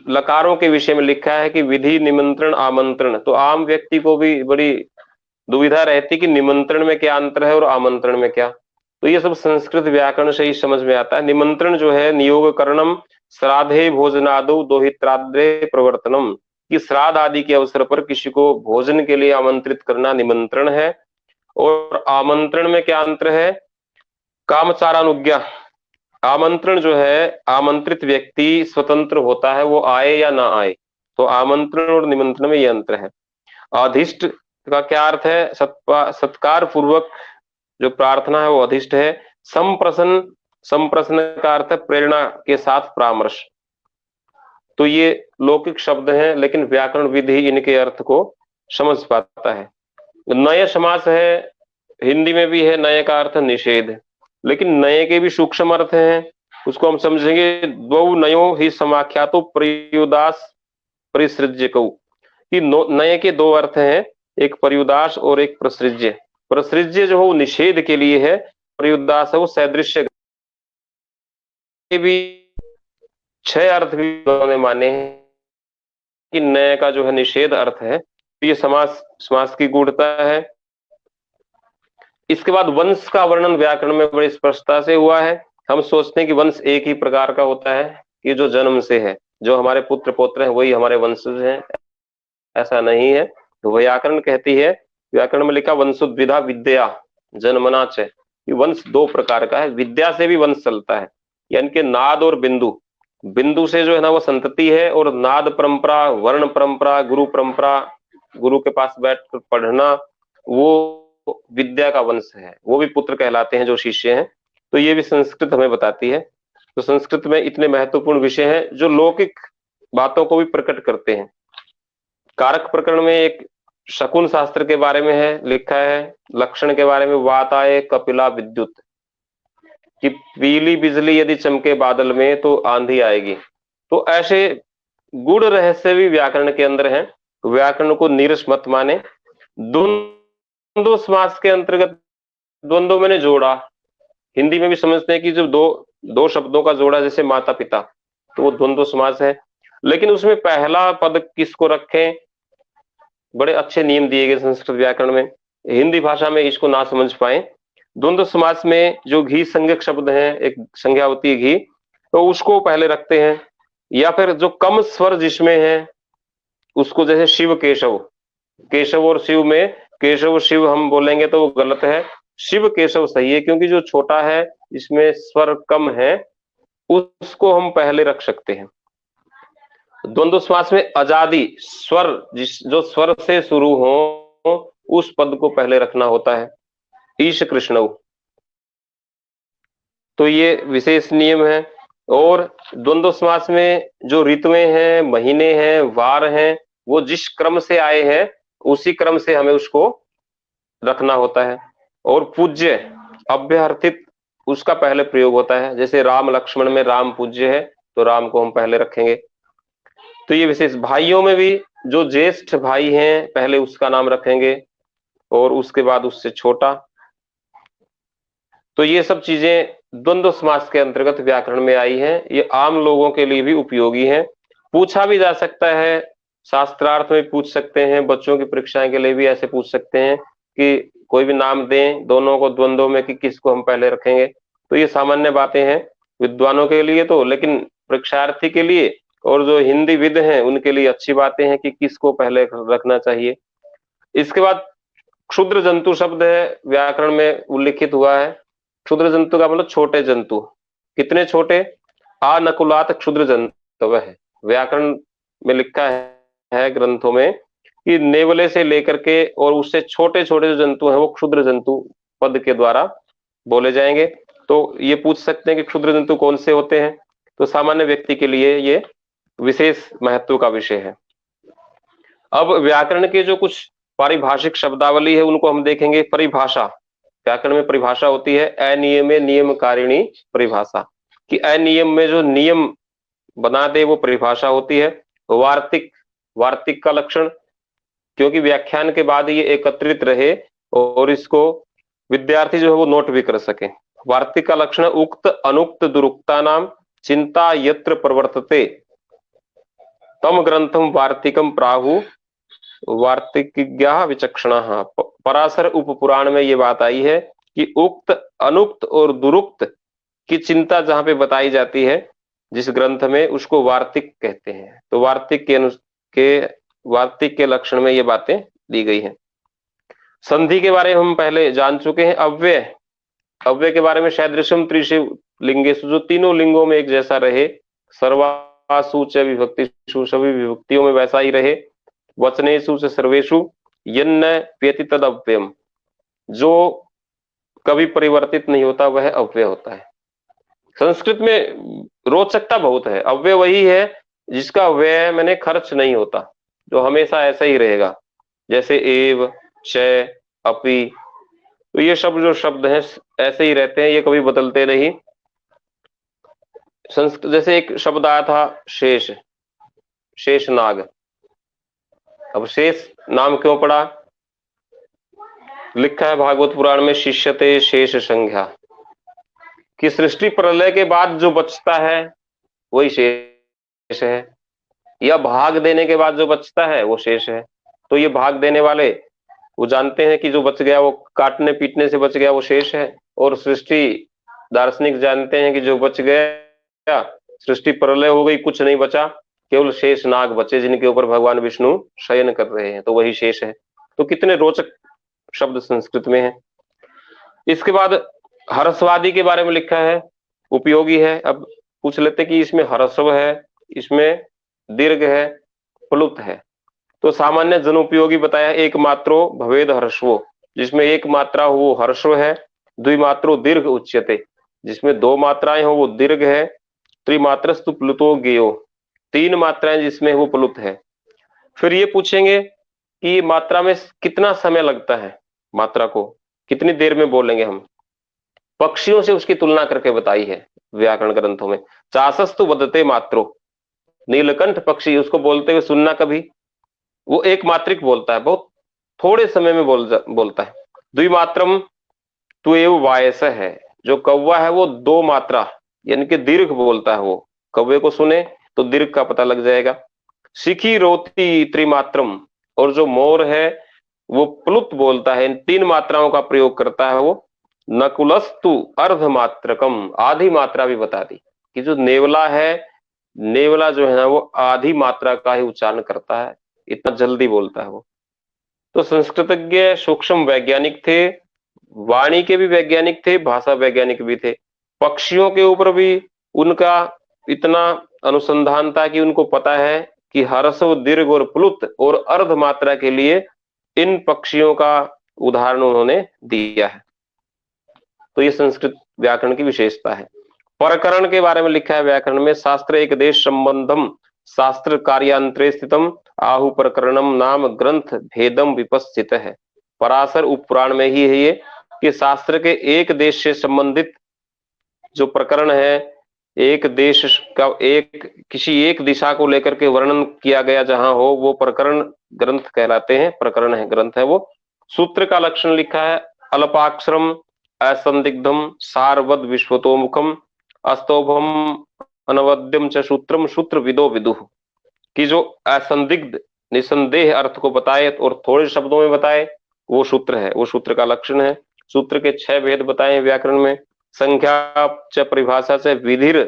लकारों के विषय में लिखा है कि विधि, निमंत्रण, आमंत्रण। तो आम व्यक्ति को भी बड़ी दुविधा रहती कि निमंत्रण में क्या अंतर है और आमंत्रण में क्या। तो ये सब संस्कृत व्याकरण से ही समझ में आता है। निमंत्रण जो है नियोग करणम श्राद्धे भोजनादो दोहित्राद्रे प्रवर्तनम, कि श्राद्ध आदि के अवसर पर किसी को भोजन के लिए आमंत्रित करना निमंत्रण है। और आमंत्रण में क्या अंतर है? कामचारानुज्ञा। आमंत्रण जो है, आमंत्रित व्यक्ति स्वतंत्र होता है, वो आए या ना आए। तो आमंत्रण और निमंत्रण में ये अंतर है। अधिष्ट का क्या अर्थ है? सत्कार पूर्वक जो प्रार्थना है वो अधिष्ट है। संप्रसन, संप्रसन का अर्थ है प्रेरणा के साथ परामर्श। तो ये लौकिक शब्द हैं, लेकिन व्याकरण विधि इनके अर्थ को समझ पाता है। नय समास है, हिंदी में भी है। नय का अर्थ निषेध, लेकिन नए के भी सूक्ष्म अर्थ हैं, उसको हम समझेंगे। द्वौ नयो ही समाख्यातो प्रयुदास परिसृज्य कौ, कि नए के दो अर्थ हैं, एक प्रयुदास और एक प्रसृज्य। प्रसृज्य जो हो निषेध के लिए है, प्रयुदास है वो सदृश्य के भी 6 अर्थ भी उन्होंने माने हैं कि नए का जो है निषेध अर्थ है। तो ये समास की गूढ़ता है। इसके बाद वंश का वर्णन व्याकरण में बड़ी स्पष्टता से हुआ है। हम सोचते हैं कि वंश एक ही प्रकार का होता है कि जो जन्म से है, जो हमारे पुत्र पौत्र हैं वही हमारे वंशज हैं, ऐसा नहीं है। तो व्याकरण कहती है, व्याकरण में लिखा वंशोद्विधा विद्या जन्मना च, कि वंश 2 प्रकार का है। विद्या से भी वंश चलता है, यानी कि नाद और बिंदु। बिंदु से जो है ना वो संतति है, और नाद परंपरा, वर्ण परंपरा, गुरु परंपरा, गुरु के पास बैठकर पढ़ना, वो विद्या का वंश है, वो भी पुत्र कहलाते हैं जो शिष्य हैं। तो ये भी संस्कृत हमें बताती है। तो संस्कृत में इतने महत्वपूर्ण विषय हैं जो लौकिक बातों को भी प्रकट करते हैं। कारक प्रकरण में एक शकुन शास्त्र के बारे में है, लिखा है लक्षण के बारे में, वाताये कपिला विद्युत, कि पीली बिजली यदि चमके बादल में तो आंधी आएगी। तो ऐसे गूढ़ रहस्य भी व्याकरण के अंदर हैं। व्याकरण को नीरस मत माने। द्वंद्व समास के अंतर्गत, द्वंद्व मैंने जोड़ा, हिंदी में भी समझते हैं कि जब दो शब्दों का जोड़ा, जैसे माता पिता, तो वो द्वंद्व समास है। लेकिन उसमें पहला पद किसको रखें, बड़े अच्छे नियम दिए गए संस्कृत व्याकरण में। हिंदी भाषा में इसको ना समझ पाए। द्वंद्व समास में जो घी संज्ञक शब्द है, एक संज्ञा होती है घी, तो उसको पहले रखते हैं। या फिर जो कम स्वर जिसमें है उसको, जैसे शिव केशव, केशव और शिव में केशव शिव हम बोलेंगे तो वो गलत है, शिव केशव सही है, क्योंकि जो छोटा है इसमें स्वर कम है, उसको हम पहले रख सकते हैं। द्वंद्व समास में अजादि स्वर, जो स्वर से शुरू हो उस पद को पहले रखना होता है। ईश कृष्ण, तो ये विशेष नियम है। और द्वंद्व समास में जो ऋतुएं हैं, महीने हैं, वार हैं, वो जिस क्रम से आए हैं उसी क्रम से हमें उसको रखना होता है। और पूज्य अभ्यर्थित, उसका पहले प्रयोग होता है। जैसे राम लक्ष्मण में राम पूज्य है, तो राम को हम पहले रखेंगे। तो ये विशेष, भाइयों में भी जो ज्येष्ठ भाई हैं पहले उसका नाम रखेंगे, और उसके बाद उससे छोटा। तो ये सब चीजें द्वंद्व समास के अंतर्गत व्याकरण में आई हैं। ये आम लोगों के लिए भी उपयोगी है, पूछा भी जा सकता है, शास्त्रार्थ में पूछ सकते हैं, बच्चों की परीक्षाएं के लिए भी ऐसे पूछ सकते हैं कि कोई भी नाम दें दोनों को द्वंद्व में कि किसको हम पहले रखेंगे। तो ये सामान्य बातें हैं विद्वानों के लिए तो, लेकिन परीक्षार्थी के लिए और जो हिंदी विद हैं उनके लिए अच्छी बातें हैं कि किसको पहले रखना चाहिए। इसके बाद क्षुद्र जंतु शब्द है, व्याकरण में उल्लिखित हुआ है। क्षुद्र जंतु का मतलब छोटे जंतु। कितने छोटे? अनकुलात क्षुद्र जंतु है। व्याकरण में लिखा है ग्रंथों में कि नेवले से लेकर के और उससे छोटे छोटे जो जंतु हैं वो क्षुद्र जंतु पद के द्वारा बोले जाएंगे। तो ये पूछ सकते हैं कि क्षुद्र जंतु कौन से होते हैं, तो सामान्य व्यक्ति के लिए ये विशेष महत्व का विषय है। अब व्याकरण के जो कुछ पारिभाषिक शब्दावली है उनको हम देखेंगे। परिभाषा, व्याकरण में परिभाषा होती है अनियमे नियमकारिणी परिभाषा, कि अनियम में जो नियम बना दे वो परिभाषा होती है। वार्तिक, वार्तिक का लक्षण, क्योंकि व्याख्यान के बाद ये एकत्रित रहे और इसको विद्यार्थी जो है वो नोट भी कर सके। वार्तिक का लक्षण उक्त अनुक्त दुरुक्ता नाम चिंता यत्र प्रवर्तते तम ग्रंथम वार्तिकम प्राहु वार्तिज्ञा विचक्षणा। पराशर उपपुराण में ये बात आई है कि उक्त अनुक्त और दुरुक्त की चिंता जहां पे बताई जाती है जिस ग्रंथ में, उसको वार्तिक कहते हैं। तो वार्तिक के लक्षण में ये बातें दी गई हैं। संधि के बारे में हम पहले जान चुके हैं। अव्यय, अव्यय के बारे में शायद त्रिशिव लिंगेशु, जो तीनों लिंगों में एक जैसा रहे, सर्वासु च विभक्तिषु, सभी विभक्तियों में वैसा ही रहे। वचनेषु च सर्वेषु यन्न व्यति तद अव्ययम, जो कभी परिवर्तित नहीं होता वह अव्यय होता है। संस्कृत में रोचकता बहुत है। अव्यय वही है जिसका व्यय मैंने खर्च नहीं होता, जो हमेशा ऐसा ही रहेगा, जैसे एव, च, अपि। तो ये सब जो शब्द हैं ऐसे ही रहते हैं, ये कभी बदलते नहीं। संस्कृत जैसे एक शब्द आया था शेष, शेषनाग। अब शेष नाम क्यों पड़ा? लिखा है भागवत पुराण में शिष्यते शेष संज्ञा, कि सृष्टि प्रलय के बाद जो बचता है वही शेष है, या भाग देने के बाद जो बचता है वो शेष है। तो ये भाग देने वाले वो जानते हैं कि जो बच गया वो काटने पीटने से बच गया वो शेष है, और सृष्टि दार्शनिक जानते हैं कि जो बच गया, सृष्टि प्रलय हो गई, कुछ नहीं बचा, केवल शेष नाग बचे जिनके ऊपर भगवान विष्णु शयन कर रहे हैं, तो वही शेष है। तो कितने रोचक शब्द संस्कृत में है। इसके बाद हर्षवादी के बारे में लिखा है, उपयोगी है। अब पूछ लेते कि इसमें हर्षव है, इसमें दीर्घ है, प्लुत है। तो सामान्य जन उपयोगी बताया, एक मात्रो भवेद हर्षवो, जिसमें एक मात्रा हो वो हर्षव है। द्विमात्रो दीर्घ उच्यते, जिसमें दो मात्राएं हो वो दीर्घ है। त्रिमात्रस्तु प्लुतो गेयो, तीन मात्राएं जिसमें वो प्लुत है। फिर ये पूछेंगे कि मात्रा में कितना समय लगता है, मात्रा को कितनी देर में बोलेंगे हम। पक्षियों से उसकी तुलना करके बताई है व्याकरण ग्रंथों में। चासस्तु वदते मात्रो, नीलकंठ पक्षी, उसको बोलते हुए सुनना कभी, वो एक मात्रिक बोलता है, बहुत थोड़े समय में बोलता है। द्विमात्रम त्वेव वायस है, जो कौवा है वो दो मात्रा यानी कि दीर्घ बोलता है। वो कौवे को सुने तो दीर्घ का पता लग जाएगा। शिखी रोती त्रिमात्रम, और जो मोर है वो प्लुत बोलता है, इन तीन मात्राओं का प्रयोग करता है वो। नकुलस्तु अर्धमात्रकम, आधी मात्रा भी बता दी कि जो नेवला है, नेवला जो है ना वो आधी मात्रा का ही उच्चारण करता है, इतना जल्दी बोलता है वो। तो संस्कृतज्ञ सूक्ष्म वैज्ञानिक थे, वाणी के भी वैज्ञानिक थे, भाषा वैज्ञानिक भी थे। पक्षियों के ऊपर भी उनका इतना अनुसंधान था कि उनको पता है कि ह्रस्व, दीर्घ और प्लुत और अर्ध मात्रा के लिए इन पक्षियों का उदाहरण उन्होंने दिया है। तो ये संस्कृत व्याकरण की विशेषता है। प्रकरण के बारे में लिखा है व्याकरण में, शास्त्र एक देश संबंधम शास्त्र कार्यांतरे स्थितम आहु प्रकरणम नाम ग्रंथ भेदम विपस्थित है। पराशर उपपुराण में ही है ये, कि शास्त्र के एक देश से संबंधित जो प्रकरण है, एक देश का एक किसी एक दिशा को लेकर के वर्णन किया गया जहां हो, वो प्रकरण ग्रंथ कहलाते हैं, प्रकरण है, ग्रंथ है वो। सूत्र का लक्षण लिखा है, अल्पाक्षरम असंदिग्धम सारवद विश्वतोमुखम अस्तोभम अनवद्यम च सूत्रम सूत्र विदो विदुः, कि जो असंदिग्ध निसंदेह अर्थ को बताए और थोड़े शब्दों में बताए वो सूत्र है, वो सूत्र का लक्षण है। सूत्र के 6 भेद बताए व्याकरण में, संख्या च परिभाषा च विधिर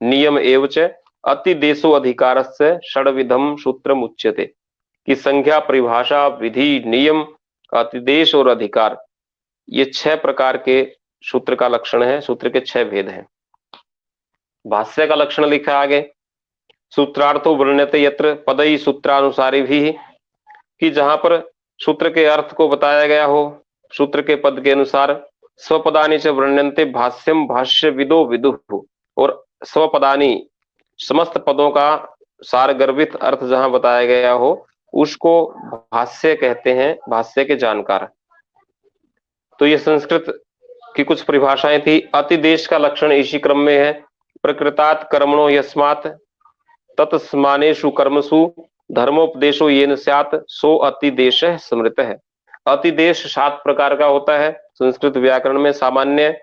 नियम एव च, अतिदेशो अधिकारस्य षड्विधम सूत्रम उच्यते, कि संज्ञा, परिभाषा, विधि, नियम, अतिदेश और अधिकार, ये 6 प्रकार के सूत्र का लक्षण है। सूत्र के 6 भेद हैं। भाष्य का लक्षण लिखा आगे, सूत्रार्थो वर्ण्यते यत्र पदई सूत्रानुसारी भी, कि जहां पर सूत्र के अर्थ को बताया गया हो सूत्र के पद के अनुसार, स्वपदानी च वर्ण्यन्ते भाष्यम भाष्य विदो विदुः, और स्वपदानी समस्त पदों का सार गर्भित अर्थ जहां बताया गया हो उसको भाष्य कहते हैं, भाष्य के जानकार। तो ये संस्कृत की कुछ परिभाषाएं थी। अतिदेश का लक्षण इसी क्रम में है, प्रकृतात् कर्मणो यस्मात् तत्समानेषु कर्मसु धर्मोपदेशो येन स्यात् सो अतिदेशः स्मृतः। अतिदेश 7 प्रकार का होता है संस्कृत व्याकरण में। सामान्य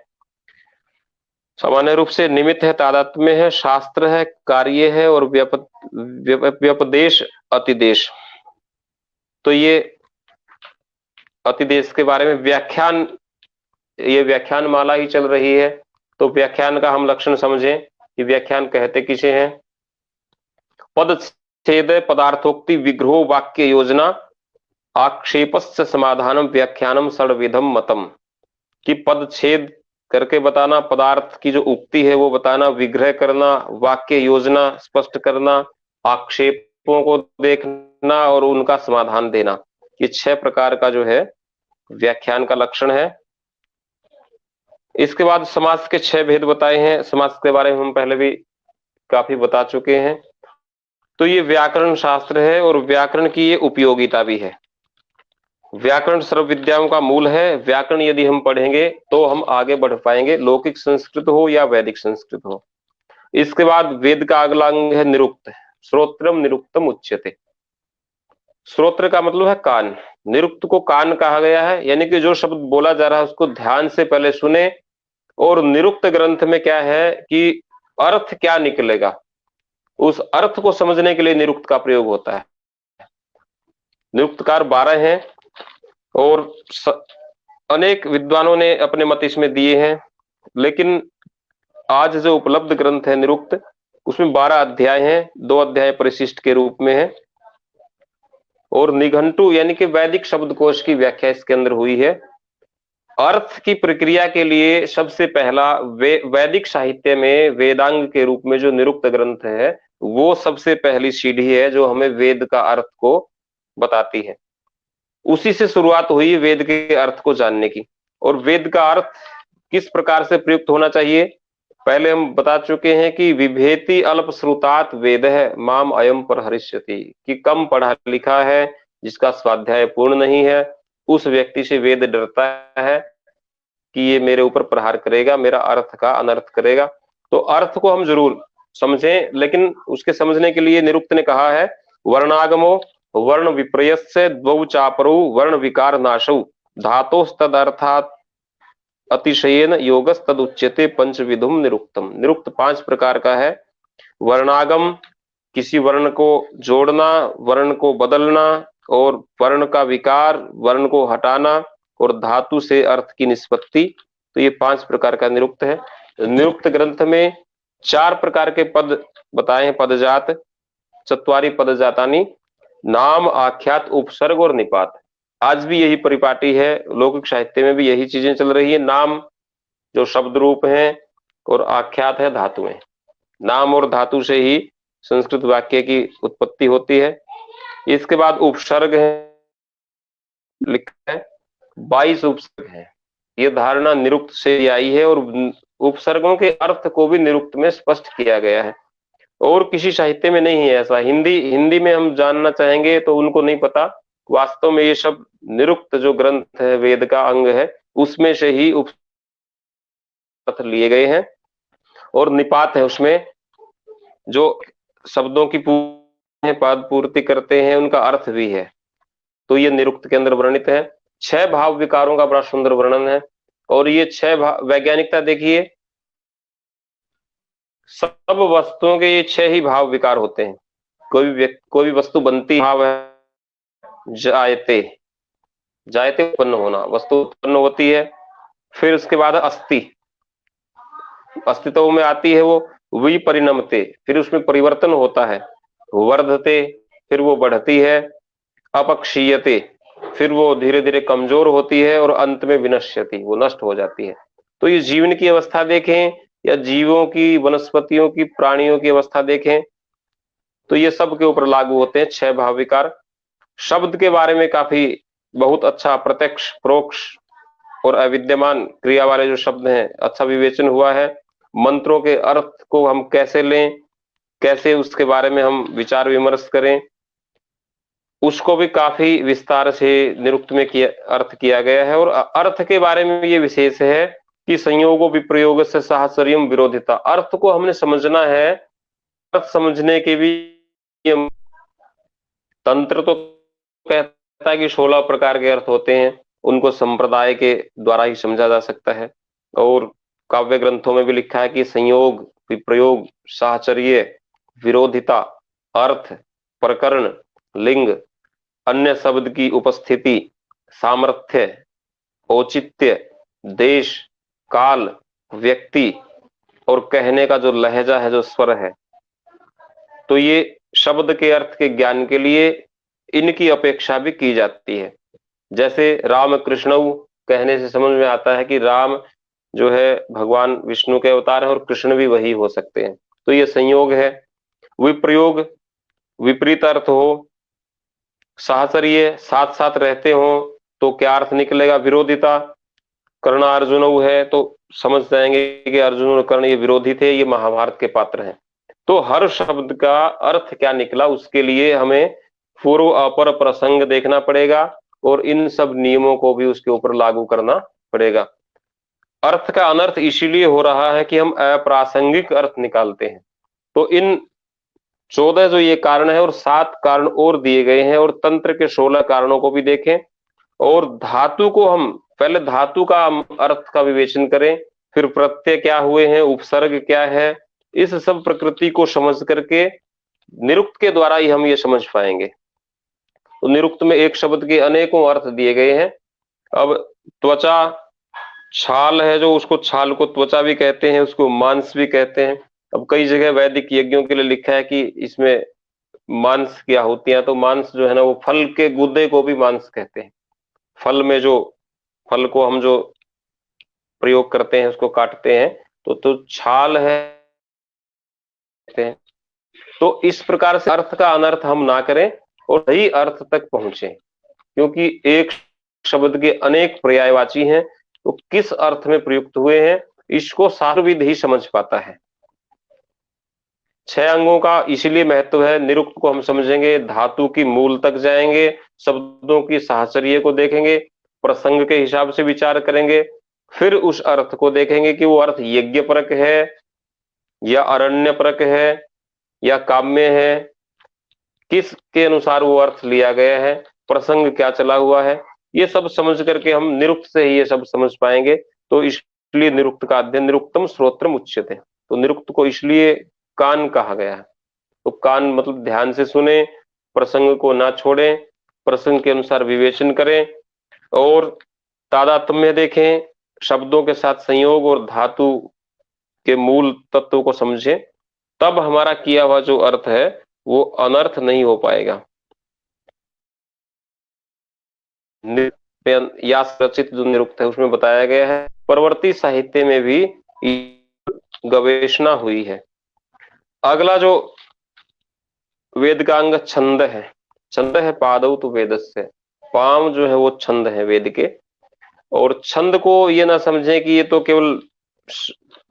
रूप से निमित्त है, तादात्म्य है, शास्त्र है, कार्य है और व्यपदेश, अतिदेश। तो ये अतिदेश के बारे में व्याख्यान, ये व्याख्यान माला ही चल रही है, तो व्याख्यान का हम लक्षण समझें कि व्याख्यान कहते किसे हैं। पदच्छेद पदार्थोक्ति विग्रहो वाक्य योजना आक्षेपस्य समाधानम व्याख्यानम षड्विधम मतम, कि पदच्छेद करके बताना, पदार्थ की जो उक्ति है वो बताना, विग्रह करना, वाक्य योजना स्पष्ट करना, आक्षेपों को देखना और उनका समाधान देना, ये 6 प्रकार का जो है व्याख्यान का लक्षण है। इसके बाद समास के 6 भेद बताए हैं। समास के बारे में हम पहले भी काफी बता चुके हैं। तो ये व्याकरण शास्त्र है और व्याकरण की ये उपयोगिता भी है। व्याकरण सर्व विद्याओं का मूल है। व्याकरण यदि हम पढ़ेंगे तो हम आगे बढ़ पाएंगे, लौकिक संस्कृत हो या वैदिक संस्कृत हो। इसके बाद वेद का अगला अंग है निरुक्त। श्रोत्रम निरुक्तम उच्यते। श्रोत्र का मतलब है कान, निरुक्त को कान कहा गया है, यानी कि जो शब्द बोला जा रहा है उसको ध्यान से पहले सुने, और निरुक्त ग्रंथ में क्या है कि अर्थ क्या निकलेगा उस अर्थ को समझने के लिए निरुक्त का प्रयोग होता है। निरुक्तकार 12 हैं और अनेक विद्वानों ने अपने मत इसमें दिए हैं, लेकिन आज जो उपलब्ध ग्रंथ है निरुक्त, उसमें 12 अध्याय हैं, 2 अध्याय परिशिष्ट के रूप में है, और निघंटु यानी कि वैदिक शब्दकोश की व्याख्या इसके अंदर हुई है। अर्थ की प्रक्रिया के लिए सबसे पहला वैदिक साहित्य में वेदांग के रूप में जो निरुक्त ग्रंथ है वो सबसे पहली सीढ़ी है जो हमें वेद का अर्थ को बताती है। उसी से शुरुआत हुई वेद के अर्थ को जानने की। और वेद का अर्थ किस प्रकार से प्रयुक्त होना चाहिए, पहले हम बता चुके हैं कि विभेति अल्प श्रुतात वेद है माम अयम पर हरिष्यति, कि कम पढ़ा लिखा है जिसका स्वाध्याय पूर्ण नहीं है उस व्यक्ति से वेद डरता है कि ये मेरे ऊपर प्रहार करेगा, मेरा अर्थ का अनर्थ करेगा। तो अर्थ को हम जरूर समझें, लेकिन उसके समझने के लिए निरुक्त ने कहा है वर्णागमो वर्ण विप्रयस्य द्वौ चापरौ वर्ण विकार नाशौ धातोस्तदर्थात् अतिशयेन योगस तद उच्यते पंचविधुम निरुक्तम। निरुक्त 5 प्रकार का है। वर्णागम, किसी वर्ण को जोड़ना, वर्ण को बदलना, और वर्ण का विकार, वर्ण को हटाना, और धातु से अर्थ की निष्पत्ति। तो ये 5 प्रकार का निरुक्त है। निरुक्त ग्रंथ में 4 प्रकार के पद बताए हैं, पदजात, चत्वारि पदजातानि, नाम, आख्यात, उपसर्ग और निपात। आज भी यही परिपाटी है, लौकिक साहित्य में भी यही चीजें चल रही है। नाम जो शब्द रूप हैं और आख्यात है धातुएं। नाम और धातु से ही संस्कृत वाक्य की उत्पत्ति होती है। इसके बाद उपसर्ग है, लिखा है 22 उपसर्ग है। ये धारणा निरुक्त से आई है और उपसर्गों के अर्थ को भी निरुक्त में स्पष्ट किया गया है, और किसी साहित्य में नहीं है ऐसा। हिंदी में हम जानना चाहेंगे तो उनको नहीं पता। वास्तव में ये सब निरुक्त जो ग्रंथ है, वेद का अंग है, उसमें से ही उपसर्ग लिए गए हैं। और निपात है, उसमें जो शब्दों की पद पूर्ति करते हैं उनका अर्थ भी है। तो ये निरुक्त के अंदर वर्णित है। 6 भाव विकारों का बड़ा सुंदर वर्णन है। और ये 6 वैज्ञानिकता देखिए, सब वस्तुओं के ये 6 ही भाव विकार होते हैं। कोई भी वस्तु बनती भाव है जायते, जायते उत्पन्न होना, वस्तु उत्पन्न होती है। फिर उसके बाद अस्ति, अस्तित्व में आती है वो। विपरिणमते, फिर उसमें परिवर्तन होता है, वर्धते, फिर वो बढ़ती है, अपक्षीयते, फिर वो धीरे धीरे कमजोर होती है, और अंत में विनश्यति, वो नष्ट हो जाती है। तो ये जीवन की अवस्था देखें या जीवों की, वनस्पतियों की, प्राणियों की अवस्था देखें, तो ये सब के ऊपर लागू होते हैं 6 भाव विकार। शब्द के बारे में काफी बहुत अच्छा प्रत्यक्ष, परोक्ष और अविद्यमान क्रिया वाले जो शब्द हैं, अच्छा विवेचन हुआ है। मंत्रों के अर्थ को हम कैसे लें, कैसे उसके बारे में हम विचार विमर्श करें, उसको भी काफी विस्तार से निरुक्त में अर्थ किया गया है। और अर्थ के बारे में ये विशेष है कि संयोगो विप्रयोग से साहचर्यम विरोधिता, अर्थ को हमने समझना है। अर्थ समझने के भी तंत्र तो कहता है कि 16 प्रकार के अर्थ होते हैं, उनको संप्रदाय के द्वारा ही समझा जा सकता है। और काव्य ग्रंथों में भी लिखा है कि संयोग, विप्रयोग, साहचर्य, विरोधिता, अर्थ, प्रकरण, लिंग, अन्य शब्द की उपस्थिति, सामर्थ्य, औचित्य, देश, काल, व्यक्ति, और कहने का जो लहजा है, जो स्वर है, तो ये शब्द के अर्थ के ज्ञान के लिए इनकी अपेक्षा भी की जाती है। जैसे राम कृष्ण कहने से समझ में आता है कि राम जो है भगवान विष्णु के अवतार है और कृष्ण भी वही हो सकते हैं, तो ये संयोग है। विप्रयोग, विपरीत अर्थ हो, साहचर्य, साथ साथ रहते हो, तो क्या अर्थ निकलेगा, विरोधिता, कर्ण अर्जुन है तो समझ जाएंगे कि अर्जुन और कर्ण ये विरोधी थे, ये महाभारत के पात्र हैं। तो हर शब्द का अर्थ क्या निकला, उसके लिए हमें पूर्व अपर प्रसंग देखना पड़ेगा, और इन सब नियमों को भी उसके ऊपर लागू करना पड़ेगा। अर्थ का अनर्थ इसीलिए हो रहा है कि हम अप्रासंगिक अर्थ निकालते हैं। तो इन 14 जो ये कारण है और 7 कारण और दिए गए हैं, और तंत्र के 16 कारणों को भी देखें। और धातु को हम पहले धातु का अर्थ का विवेचन करें, फिर प्रत्यय क्या हुए हैं, उपसर्ग क्या है, इस सब प्रकृति को समझ करके निरुक्त के द्वारा ही हम ये समझ पाएंगे। तो निरुक्त में एक शब्द के अनेकों अर्थ दिए गए हैं। अब त्वचा, छाल है जो, उसको छाल को त्वचा भी कहते हैं, उसको मांस भी कहते हैं। अब कई जगह वैदिक यज्ञों के लिए लिखा है कि इसमें मांस क्या होती है, तो मांस जो है ना, वो फल के गुदे को भी मांस कहते हैं। फल में जो, फल को हम जो प्रयोग करते हैं, उसको काटते हैं, तो छाल है। तो इस प्रकार से अर्थ का अनर्थ हम ना करें और सही अर्थ तक पहुंचे, क्योंकि एक शब्द के अनेक पर्यायवाची हैं, तो किस अर्थ में प्रयुक्त हुए हैं, इसको शास्त्रविद ही समझ पाता है। 6 अंगों का इसलिए महत्व है। निरुक्त को हम समझेंगे, धातु की मूल तक जाएंगे, शब्दों की साहचर्य को देखेंगे, प्रसंग के हिसाब से विचार करेंगे, फिर उस अर्थ को देखेंगे कि वो अर्थ यज्ञ परक है या अरण्य परक है या काम्य है, किस के अनुसार वो अर्थ लिया गया है, प्रसंग क्या चला हुआ है, ये सब समझ करके हम निरुक्त से ही ये सब समझ पाएंगे। तो इसलिए निरुक्त का अध्ययन निरुक्तम श्रोत्रम उच्यते। तो निरुक्त को इसलिए कान कहा गया है। तो कान मतलब ध्यान से सुने, प्रसंग को ना छोड़ें, प्रसंग के अनुसार विवेचन करें, और तादात्म्य देखें, शब्दों के साथ संयोग और धातु के मूल तत्व को समझें, तब हमारा किया हुआ जो अर्थ है वो अनर्थ नहीं हो पाएगा। या रचित जो निरुक्त है उसमें बताया गया है, परवर्ती साहित्य में भी गवेषणा हुई है। अगला जो वेद का अंग छंद है, छंद है पादौ तो वेदस्य, पाम जो है वो छंद है वेद के। और छंद को ये ना समझें कि ये तो केवल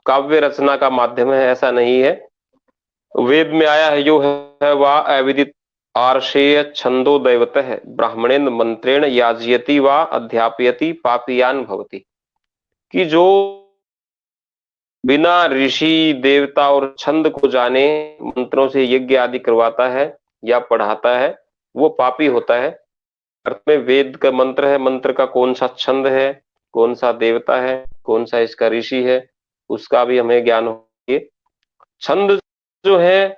काव्य रचना का माध्यम है, ऐसा नहीं है। वेद में आया है जो है वह अविदित आर्षेय छंदो दैवतः ब्राह्मणेन मंत्रेण याजयति व अध्यापयति पापियान भवति, कि जो बिना ऋषि देवता और छंद को जाने मंत्रों से यज्ञ आदि करवाता है या पढ़ाता है, वो पापी होता है। अर्थ में वेद का मंत्र है, मंत्र का कौन सा छंद है, कौन सा देवता है, कौन सा इसका ऋषि है, उसका भी हमें ज्ञान हो। छंद जो है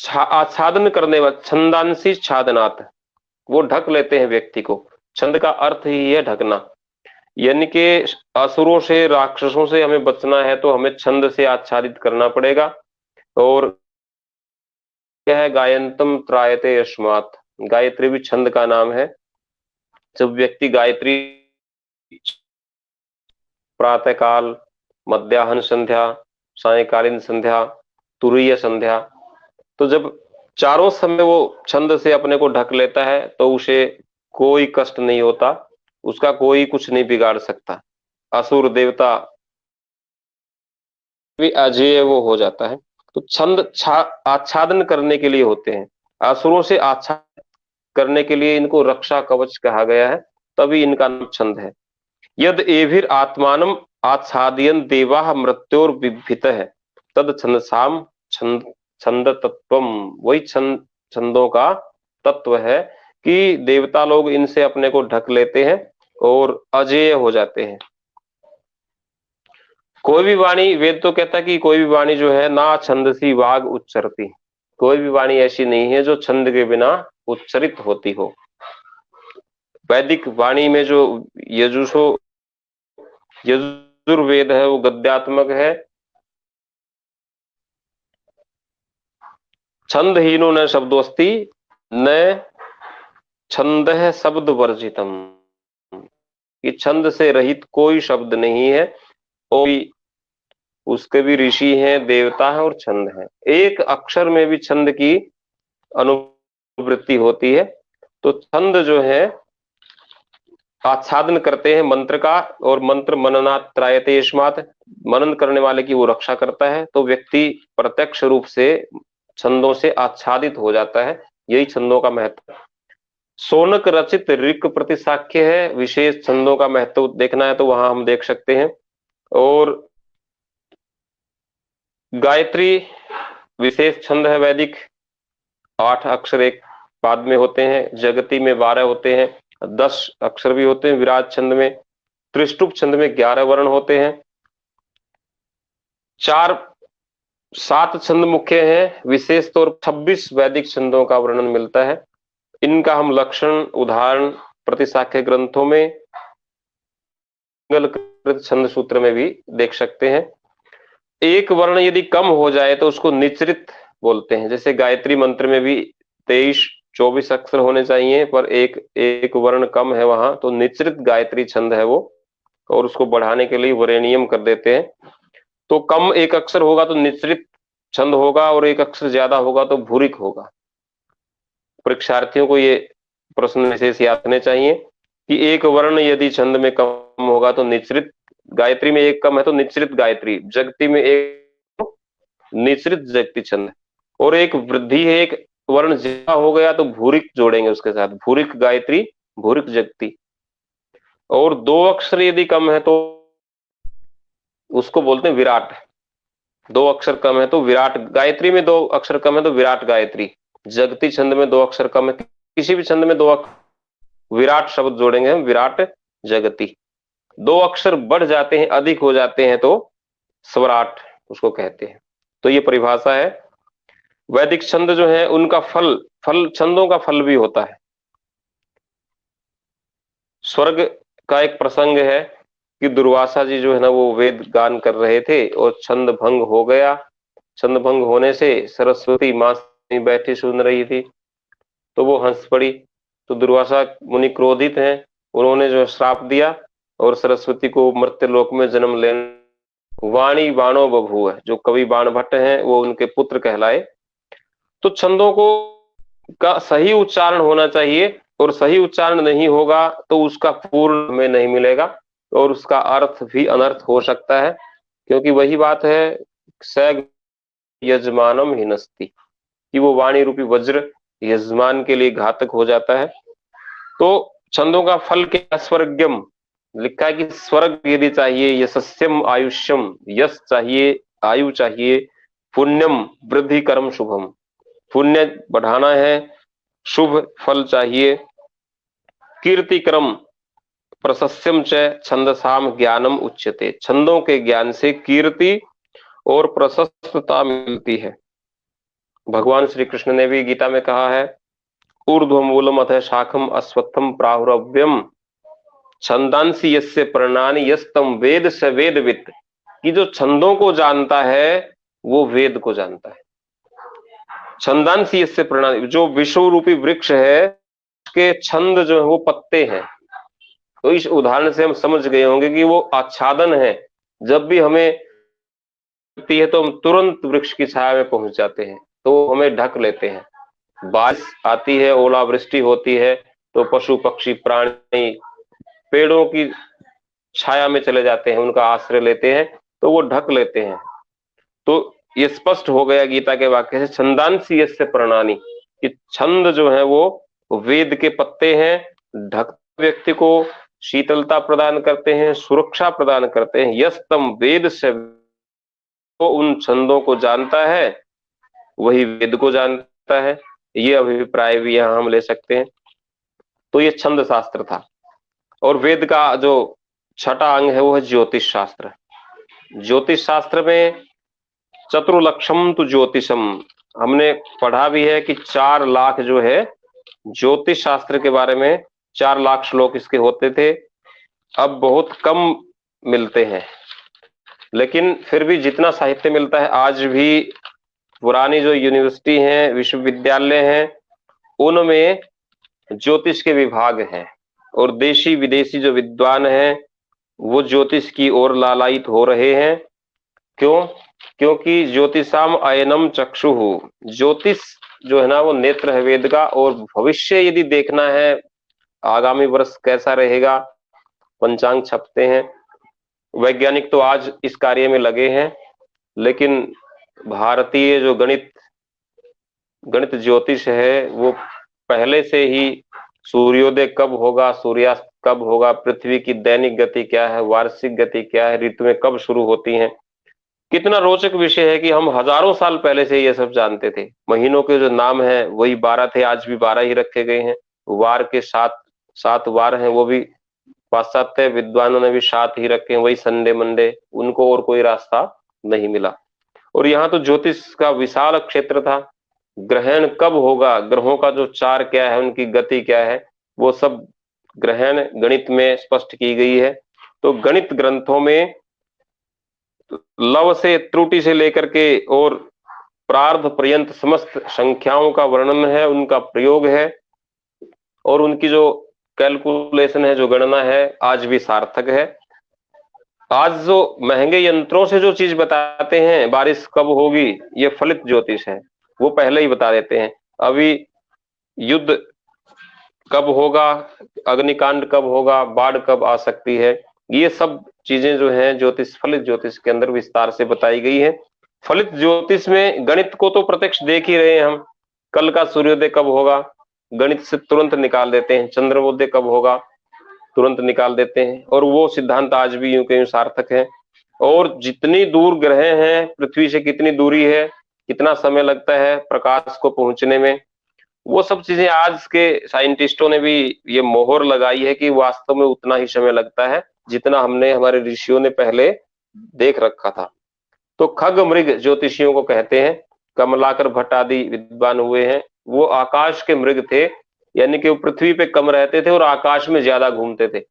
आच्छादन करने वाला, छंदांशी छादनात्, वो ढक लेते हैं व्यक्ति को। छंद का अर्थ ही है ढकना। यानी कि असुरों से, राक्षसों से हमें बचना है तो हमें छंद से आच्छादित करना पड़ेगा। और क्या है, गायंतम त्रायते यस्मात्, गायत्री भी छंद का नाम है। जब व्यक्ति गायत्री प्रातः काल, मध्याह्न संध्या, सायकालीन संध्या, तुरीय संध्या, तो जब चारों समय वो छंद से अपने को ढक लेता है तो उसे कोई कष्ट नहीं होता, उसका कोई कुछ नहीं बिगाड़ सकता। असुर देवता भी अजेय वो हो जाता है। तो छंद आच्छादन करने के लिए होते हैं, असुरों से आच्छादन करने के लिए इनको रक्षा कवच कहा गया है, तभी इनका नाम छंद है। यद एभिर आत्मानम आच्छादयन देवाः मृत्योर बिभितः तद छंदसाम छंद छंद तत्वम, वही छंदों का तत्व है कि देवता लोग इनसे अपने को ढक लेते हैं और अजेय हो जाते हैं। कोई भी वाणी, वेद तो कहता है कि कोई भी वाणी जो है ना छंदसी वाग उच्चरती, कोई भी वाणी ऐसी नहीं है जो छंद के बिना उच्चरित होती हो। वैदिक वाणी में जो यजुषो यजुर्वेद है वो गद्यात्मक है। छंदहीनो न शब्दोस्ति न छंद शब्द वर्जितम, कि छंद से रहित कोई शब्द नहीं है। और उसके भी ऋषि हैं, देवता है और छंद है। एक अक्षर में भी छंद की अनुवृत्ति होती है। तो छंद जो है आच्छादन करते हैं मंत्र का, और मंत्र मननात् त्रायते यस्मात्, मनन करने वाले की वो रक्षा करता है। तो व्यक्ति प्रत्यक्ष रूप से छंदों से आच्छादित हो जाता है, यही छंदों का महत्व। सोनक रचित ऋक प्रतिशाख्य है, विशेष छंदों का महत्व देखना है तो वहां हम देख सकते हैं। और गायत्री विशेष छंद है वैदिक, 8 अक्षर एक पाद में होते हैं, जगती में 12 होते हैं, 10 अक्षर भी होते हैं विराट छंद में, त्रिष्टुप छंद में 11 वर्ण होते हैं, 7 छंद मुख्य हैं, विशेष तौर 26 वैदिक छंदों का वर्णन मिलता है। इनका हम लक्षण उदाहरण प्रतिशाख्य ग्रंथों में, मंगलकृत छंद सूत्र में भी देख सकते हैं। एक वर्ण यदि कम हो जाए तो उसको निचरित बोलते हैं। जैसे गायत्री मंत्र में भी 23-24 अक्षर होने चाहिए, पर एक वर्ण कम है वहां, तो निचरित गायत्री छंद है वो, और उसको बढ़ाने के लिए वरेनियम कर देते हैं। तो कम एक अक्षर होगा तो निचरित छंद होगा, और एक अक्षर ज्यादा होगा तो भूरिक होगा। परीक्षार्थियों को ये प्रश्न विशेष याद रखने चाहिए कि एक वर्ण यदि छंद में कम होगा तो निचरित, गायत्री में एक कम है तो निचरित गायत्री, जगती में एक निचरित जगती छंद, और एक वृद्धि है, एक वर्ण ज्यादा हो गया तो भूरिक जोड़ेंगे उसके साथ, भूरिक गायत्री, भूरिक जगती। और 2 अक्षर यदि कम है तो उसको बोलते हैं विराट। 2 अक्षर कम है तो विराट गायत्री में, 2 अक्षर कम है तो विराट गायत्री, जगती छंद में 2 अक्षर कम है, किसी भी छंद में 2 विराट शब्द जोड़ेंगे हम, विराट जगती। 2 अक्षर बढ़ जाते हैं, अधिक हो जाते हैं तो स्वराट उसको कहते हैं। तो ये परिभाषा है। वैदिक छंद जो है उनका फल छंदों का फल भी होता है। स्वर्ग का एक प्रसंग है कि दुर्वासा जी जो है ना वो वेद गान कर रहे थे और छंद भंग हो गया। छंद भंग होने से सरस्वती मां बैठी सुन रही थी तो वो हंस पड़ी। तो दुर्वासा मुनि क्रोधित हैं, उन्होंने जो श्राप दिया और सरस्वती को मर्त्य लोक में जन्म लेने, वाणी बाणो बभूव, जो कवि बाण भट्ट हैं वो उनके पुत्र कहलाए। तो छंदों को का सही उच्चारण होना चाहिए, और सही उच्चारण नहीं होगा तो उसका पूर्ण में नहीं मिलेगा और उसका अर्थ भी अनर्थ हो सकता है। क्योंकि वही बात है, स यजमानम हिनस्ति, कि वो वाणी रूपी वज्र यजमान के लिए घातक हो जाता है। तो छंदों का फल क्या, स्वर्गम लिखा है कि स्वर्ग यदि चाहिए, यशस्यम आयुष्यम, यश चाहिए, आयु चाहिए, पुण्यम वृद्धि कर्म शुभम, पुण्य बढ़ाना है, शुभ फल चाहिए, कीर्ति क्रम प्रशस्यम च छंदसाम ज्ञानम उच्यते, छंदों के ज्ञान से कीर्ति और प्रशस्तता मिलती है। भगवान श्री कृष्ण ने भी गीता में कहा है, ऊर्ध्वमूलम अथ शाखम अश्वत्थम प्राहुरव्यम छंदांसी यस्य प्रणानि यस्तम वेद स वेदवित्, कि जो छंदों को जानता है वो वेद को जानता है। छंदांसी यस्य प्रणानि, जो विश्व रूपी वृक्ष है उसके छंद जो है वो पत्ते हैं। तो इस उदाहरण से हम समझ गए होंगे कि वो आच्छादन है। जब भी हमें लगती है तो हम तुरंत वृक्ष की छाया में पहुंच जाते हैं, तो हमें ढक लेते हैं। बारिश आती है, ओलावृष्टि होती है, तो पशु पक्षी प्राणी पेड़ों की छाया में चले जाते हैं, उनका आश्रय लेते हैं, तो वो ढक लेते हैं। तो ये स्पष्ट हो गया गीता के वाक्य से, छंदांसी यस्य प्रणानि, कि छंद जो है वो वेद के पत्ते हैं, ढक व्यक्ति को शीतलता प्रदान करते हैं, सुरक्षा प्रदान करते हैं। यस्तम वेद से, तो उन छंदों को जानता है वही वेद को जानता है। ये अभिप्राय भी यहाँ हम ले सकते हैं। तो ये छंद शास्त्र था। और वेद का जो छठा अंग है वो है ज्योतिष शास्त्र। ज्योतिष शास्त्र में चतुर्लक्षम तु ज्योतिषम, हमने पढ़ा भी है कि 4 लाख जो है ज्योतिष शास्त्र के बारे में 4 लाख श्लोक इसके होते थे। अब बहुत कम मिलते हैं, लेकिन फिर भी जितना साहित्य मिलता है आज भी पुरानी जो यूनिवर्सिटी हैं, विश्वविद्यालय हैं, उनमें ज्योतिष के विभाग हैं, और देशी विदेशी जो विद्वान हैं वो ज्योतिष की ओर लालायित हो रहे हैं। क्यों? क्योंकि ज्योतिषाम अयनम चक्षुः, ज्योतिष जो है ना वो नेत्र है वेद का, और भविष्य यदि देखना है आगामी वर्ष कैसा रहेगा, पंचांग छपते हैं। वैज्ञानिक तो आज इस कार्य में लगे हैं, लेकिन भारतीय जो गणित ज्योतिष है वो पहले से ही सूर्योदय कब होगा, सूर्यास्त कब होगा, पृथ्वी की दैनिक गति क्या है, वार्षिक गति क्या है, ऋतुएं कब शुरू होती हैं। कितना रोचक विषय है कि हम हजारों साल पहले से ये सब जानते थे। महीनों के जो नाम है वही 12 थे, आज भी 12 ही रखे गए हैं। वार के 7 वार हैं, वो भी पाश्चात्य विद्वानों ने भी 7 ही रखे हैं, वही संडे मंडे, उनको और कोई रास्ता नहीं मिला। और यहाँ तो ज्योतिष का विशाल क्षेत्र था। ग्रहण कब होगा, ग्रहों का जो चार क्या है, उनकी गति क्या है, वो सब ग्रहण गणित में स्पष्ट की गई है। तो गणित ग्रंथों में लव से त्रुटि से लेकर के और प्रार्ध पर्यंत समस्त संख्याओं का वर्णन है, उनका प्रयोग है, और उनकी जो कैलकुलेशन है, जो गणना है, आज भी सार्थक है। आज जो महंगे यंत्रों से जो चीज बताते हैं, बारिश कब होगी, ये फलित ज्योतिष है, वो पहले ही बता देते हैं। अभी युद्ध कब होगा, अग्निकांड कब होगा, बाढ़ कब आ सकती है, ये सब चीजें जो हैं ज्योतिष, फलित ज्योतिष के अंदर विस्तार से बताई गई है। फलित ज्योतिष में गणित को तो प्रत्यक्ष देख ही रहे हैं हम। कल का सूर्योदय कब होगा, गणित से तुरंत निकाल देते हैं। चंद्रोदय कब होगा, तुरंत निकाल देते हैं। और वो सिद्धांत आज भी यूं के यूं सार्थक है। और जितनी दूर ग्रह हैं, पृथ्वी से कितनी दूरी है, कितना समय लगता है प्रकाश को पहुंचने में, वो सब चीजें आज के साइंटिस्टों ने भी ये मोहर लगाई है कि वास्तव में उतना ही समय लगता है जितना हमने, हमारे ऋषियों ने पहले देख रखा था। तो खग मृग ज्योतिषियों को कहते हैं। कमलाकर भट्ट आदि विद्वान हुए हैं, वो आकाश के मृग थे, यानी कि वो पृथ्वी पे कम रहते थे और आकाश में ज्यादा घूमते थे।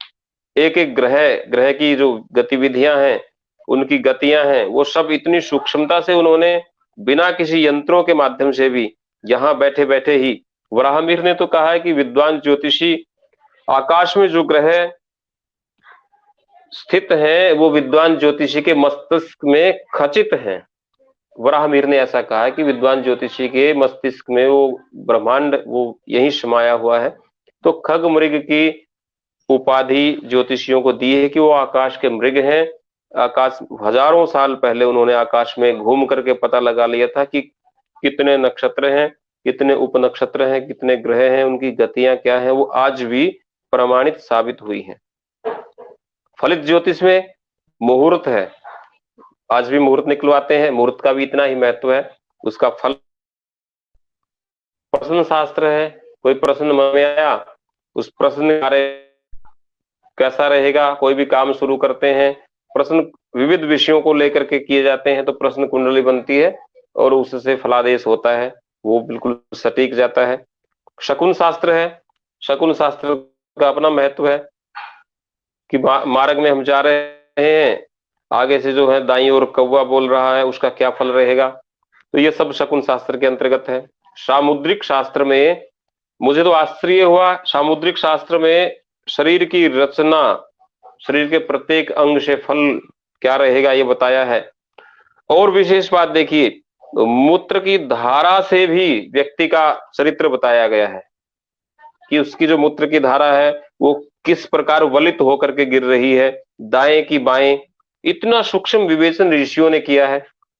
एक एक ग्रह की जो गतिविधियां हैं, उनकी गतियां हैं, वो सब इतनी सूक्ष्मता से उन्होंने बिना किसी यंत्रों के माध्यम से भी यहाँ बैठे बैठे ही, वराहमिहिर ने तो कहा है कि विद्वान ज्योतिषी आकाश में जो ग्रह स्थित हैं वो विद्वान ज्योतिषी के मस्तिष्क में खचित हैं। वराहमिहिर ने ऐसा कहा है कि विद्वान ज्योतिषी के मस्तिष्क में वो ब्रह्मांड वो यही समाया हुआ है। तो खग मृग की उपाधि ज्योतिषियों को दी है कि वो आकाश के मृग हैं। आकाश, हजारों साल पहले उन्होंने आकाश में घूम करके पता लगा लिया था कि कितने नक्षत्र हैं, कितने उपनक्षत्र हैं, कितने ग्रह हैं, उनकी गतियां क्या हैं, वो आज भी प्रमाणित साबित हुई हैं। फलित ज्योतिष में मुहूर्त है, आज भी मुहूर्त निकलवाते हैं, मुहूर्त का भी इतना ही महत्व है। उसका फल प्रश्न शास्त्र है, कोई प्रश्न मन में आया, उस प्रश्न कैसा रहेगा, कोई भी काम शुरू करते हैं, प्रश्न विविध विषयों को लेकर के किए जाते हैं, तो प्रश्न कुंडली बनती है और उससे फलादेश होता है, वो बिल्कुल सटीक जाता है। शकुन शास्त्र है, शकुन शास्त्र का अपना महत्व है। कि मार्ग में हम जा रहे हैं, आगे से जो है दाईं ओर कौवा बोल रहा है, उसका क्या फल रहेगा। तो ये सब शकुन शास्त्र के अंतर्गत है। सामुद्रिक शास्त्र में मुझे तो आश्चर्य हुआ, सामुद्रिक शास्त्र में शरीर की रचना, शरीर के प्रत्येक अंग से फल क्या रहेगा ये बताया है। और विशेष बात देखिए, मूत्र की धारा से भी व्यक्ति का चरित्र बताया गया है कि उसकी जो मूत्र की धारा है वो किस प्रकार वलित होकर के गिर रही है, दाएं की बाएं। इतना सूक्ष्म विवेचन ऋषियों ने किया है।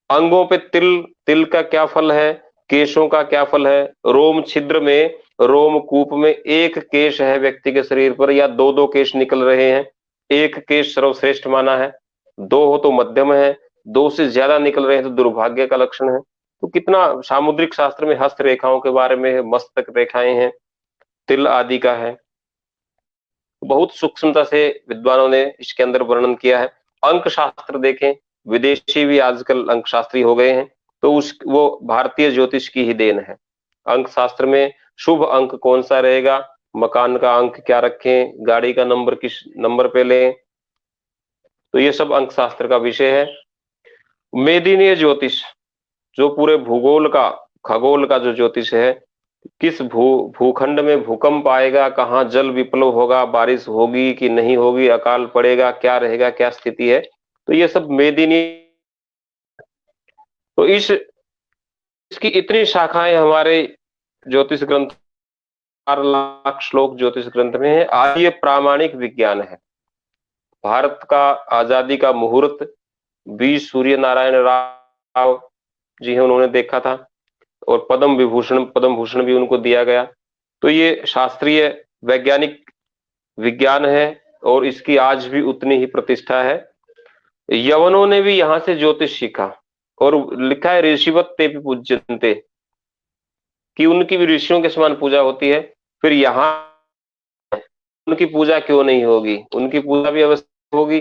अंगों पे तिल, तिल का क्या फल है, केशों का क्या फल है, रोम छिद्र में, रोम कूप में एक केश है व्यक्ति के शरीर पर या दो दो केश निकल रहे हैं, एक केश सर्वश्रेष्ठ माना है, दो हो तो मध्यम है, दो से ज्यादा निकल रहे हैं तो दुर्भाग्य का लक्षण है। तो कितना सामुद्रिक शास्त्र में हस्त रेखाओं के बारे में, मस्तक रेखाएं हैं, तिल आदि का है। बहुत सूक्ष्मता से विद्वानों ने इसके अंदर वर्णन किया है। अंक शास्त्र देखें, विदेशी भी आजकल अंक शास्त्री हो गए हैं, तो वो भारतीय ज्योतिष की ही देन है। अंक शास्त्र में शुभ अंक कौन सा रहेगा, मकान का अंक क्या रखें, गाड़ी का नंबर किस नंबर पे लें, तो ये सब अंक शास्त्र का विषय है। मेदिनीय ज्योतिष, जो पूरे भूगोल का, खगोल का जो ज्योतिष है, किस भूखंड में भूकंप आएगा, कहाँ जल विप्लव होगा, बारिश होगी कि नहीं होगी, अकाल पड़ेगा, क्या रहेगा, क्या स्थिति है, तो ये सब मेदिनी। तो इसकी इतनी शाखाएं हमारे ज्योतिष ग्रंथ, 4 लाख श्लोक ज्योतिष ग्रंथ में है। आज ये प्रामाणिक विज्ञान है। भारत का आजादी का मुहूर्त बी सूर्य नारायण राव जी हैं, उन्होंने देखा था, और पद्म भूषण भी उनको दिया गया। तो ये शास्त्रीय वैज्ञानिक विज्ञान है और इसकी आज भी उतनी ही प्रतिष्ठा है। यवनों ने भी यहाँ से ज्योतिष सीखा और लिखा है ऋषिवत ते भी पूज्यन्ते, कि उनकी भी ऋषियों के समान पूजा होती है। फिर यहाँ उनकी पूजा क्यों नहीं होगी, उनकी पूजा भी अवश्य होगी,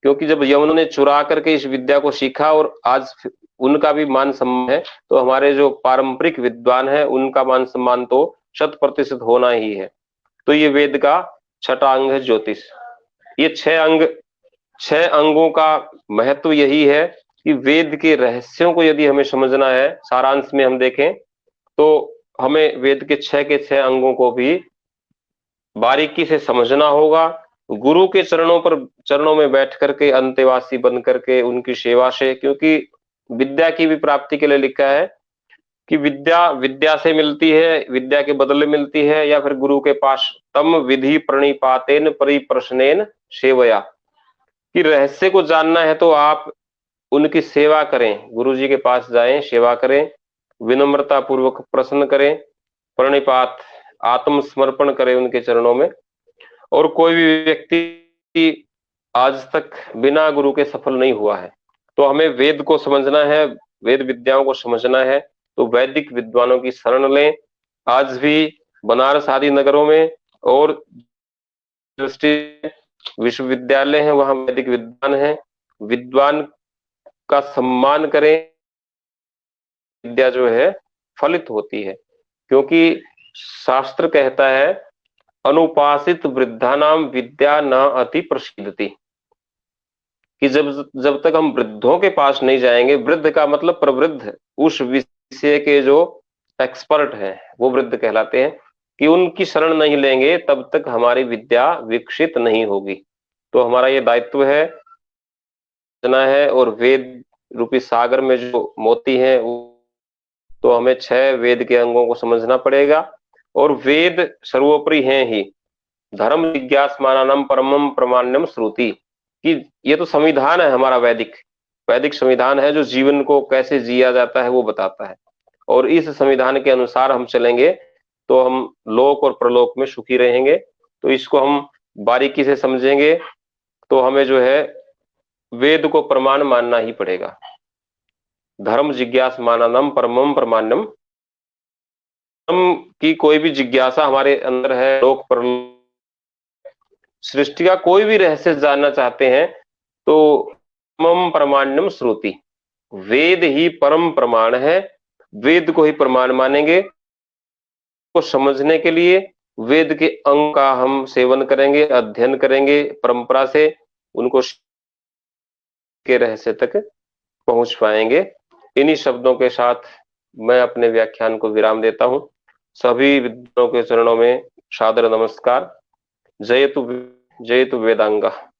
क्योंकि जब यवनों ने चुरा करके इस विद्या को सीखा और आज उनका भी मान सम्मान है, तो हमारे जो पारंपरिक विद्वान है उनका मान सम्मान तो 100% होना ही है। तो ये वेद का छठा अंग है ज्योतिष। ये 6 अंगों का महत्व यही है कि वेद के रहस्यों को यदि हमें समझना है, सारांश में हम देखें तो हमें वेद के 6 अंगों को भी बारीकी से समझना होगा। गुरु के चरणों में बैठ करके, अंतेवासी बन करके उनकी सेवा से, क्योंकि विद्या की भी प्राप्ति के लिए लिखा है कि विद्या विद्या से मिलती है, विद्या के बदले मिलती है, या फिर गुरु के पास तम विधि प्रणिपातेन परिप्रश्नेन सेवया, कि रहस्य को जानना है तो आप उनकी सेवा करें, गुरु जी के पास जाएं, सेवा करें, विनम्रता पूर्वक प्रश्न करें, प्रणिपात आत्मसमर्पण करें उनके चरणों में। और कोई भी व्यक्ति आज तक बिना गुरु के सफल नहीं हुआ है। तो हमें वेद को समझना है, वेद विद्याओं को समझना है, तो वैदिक विद्वानों की शरण लें। आज भी बनारस आदि नगरों में और दृष्टि विश्वविद्यालय है, वहां वैदिक विद्वान है, विद्वान का सम्मान करें, विद्या जो है फलित होती है। क्योंकि शास्त्र कहता है अनुपासित वृद्धानाम विद्या न अति प्रसिद्धति, कि जब तक हम वृद्धों के पास नहीं जाएंगे, वृद्ध का मतलब प्रवृद्ध, उस विषय के जो एक्सपर्ट हैं वो वृद्ध कहलाते हैं, कि उनकी शरण नहीं लेंगे तब तक हमारी विद्या विकसित नहीं होगी। तो हमारा ये दायित्व है और वेद रूपी सागर में जो मोती है, तो हमें 6 वेद के अंगों को समझना पड़ेगा। और वेद सर्वोपरि हैं ही, धर्म जिज्ञासमानानम परमम प्रमाण्यम श्रुति, कि ये तो संविधान है हमारा, वैदिक संविधान है, जो जीवन को कैसे जिया जाता है वो बताता है। और इस संविधान के अनुसार हम चलेंगे तो हम लोक और प्रलोक में सुखी रहेंगे। तो इसको हम बारीकी से समझेंगे तो हमें जो है वेद को प्रमाण मानना ही पड़ेगा। धर्म जिज्ञासमानानम परमम प्रमाण्यम, धर्म की कोई भी जिज्ञासा हमारे अंदर है, लोक परलोक, सृष्टि का कोई भी रहस्य जानना चाहते हैं तो परमम प्रमाण्यम श्रुति, वेद ही परम प्रमाण है, वेद को ही प्रमाण मानेंगे। को समझने के लिए वेद के अंग का हम सेवन करेंगे, अध्ययन करेंगे, परंपरा से उनको के रहस्य तक पहुंच पाएंगे। इन्हीं शब्दों के साथ मैं अपने व्याख्यान को विराम देता हूं। सभी विद्वानों के चरणों में सादर नमस्कार। जयतु जयतु वेदांगा।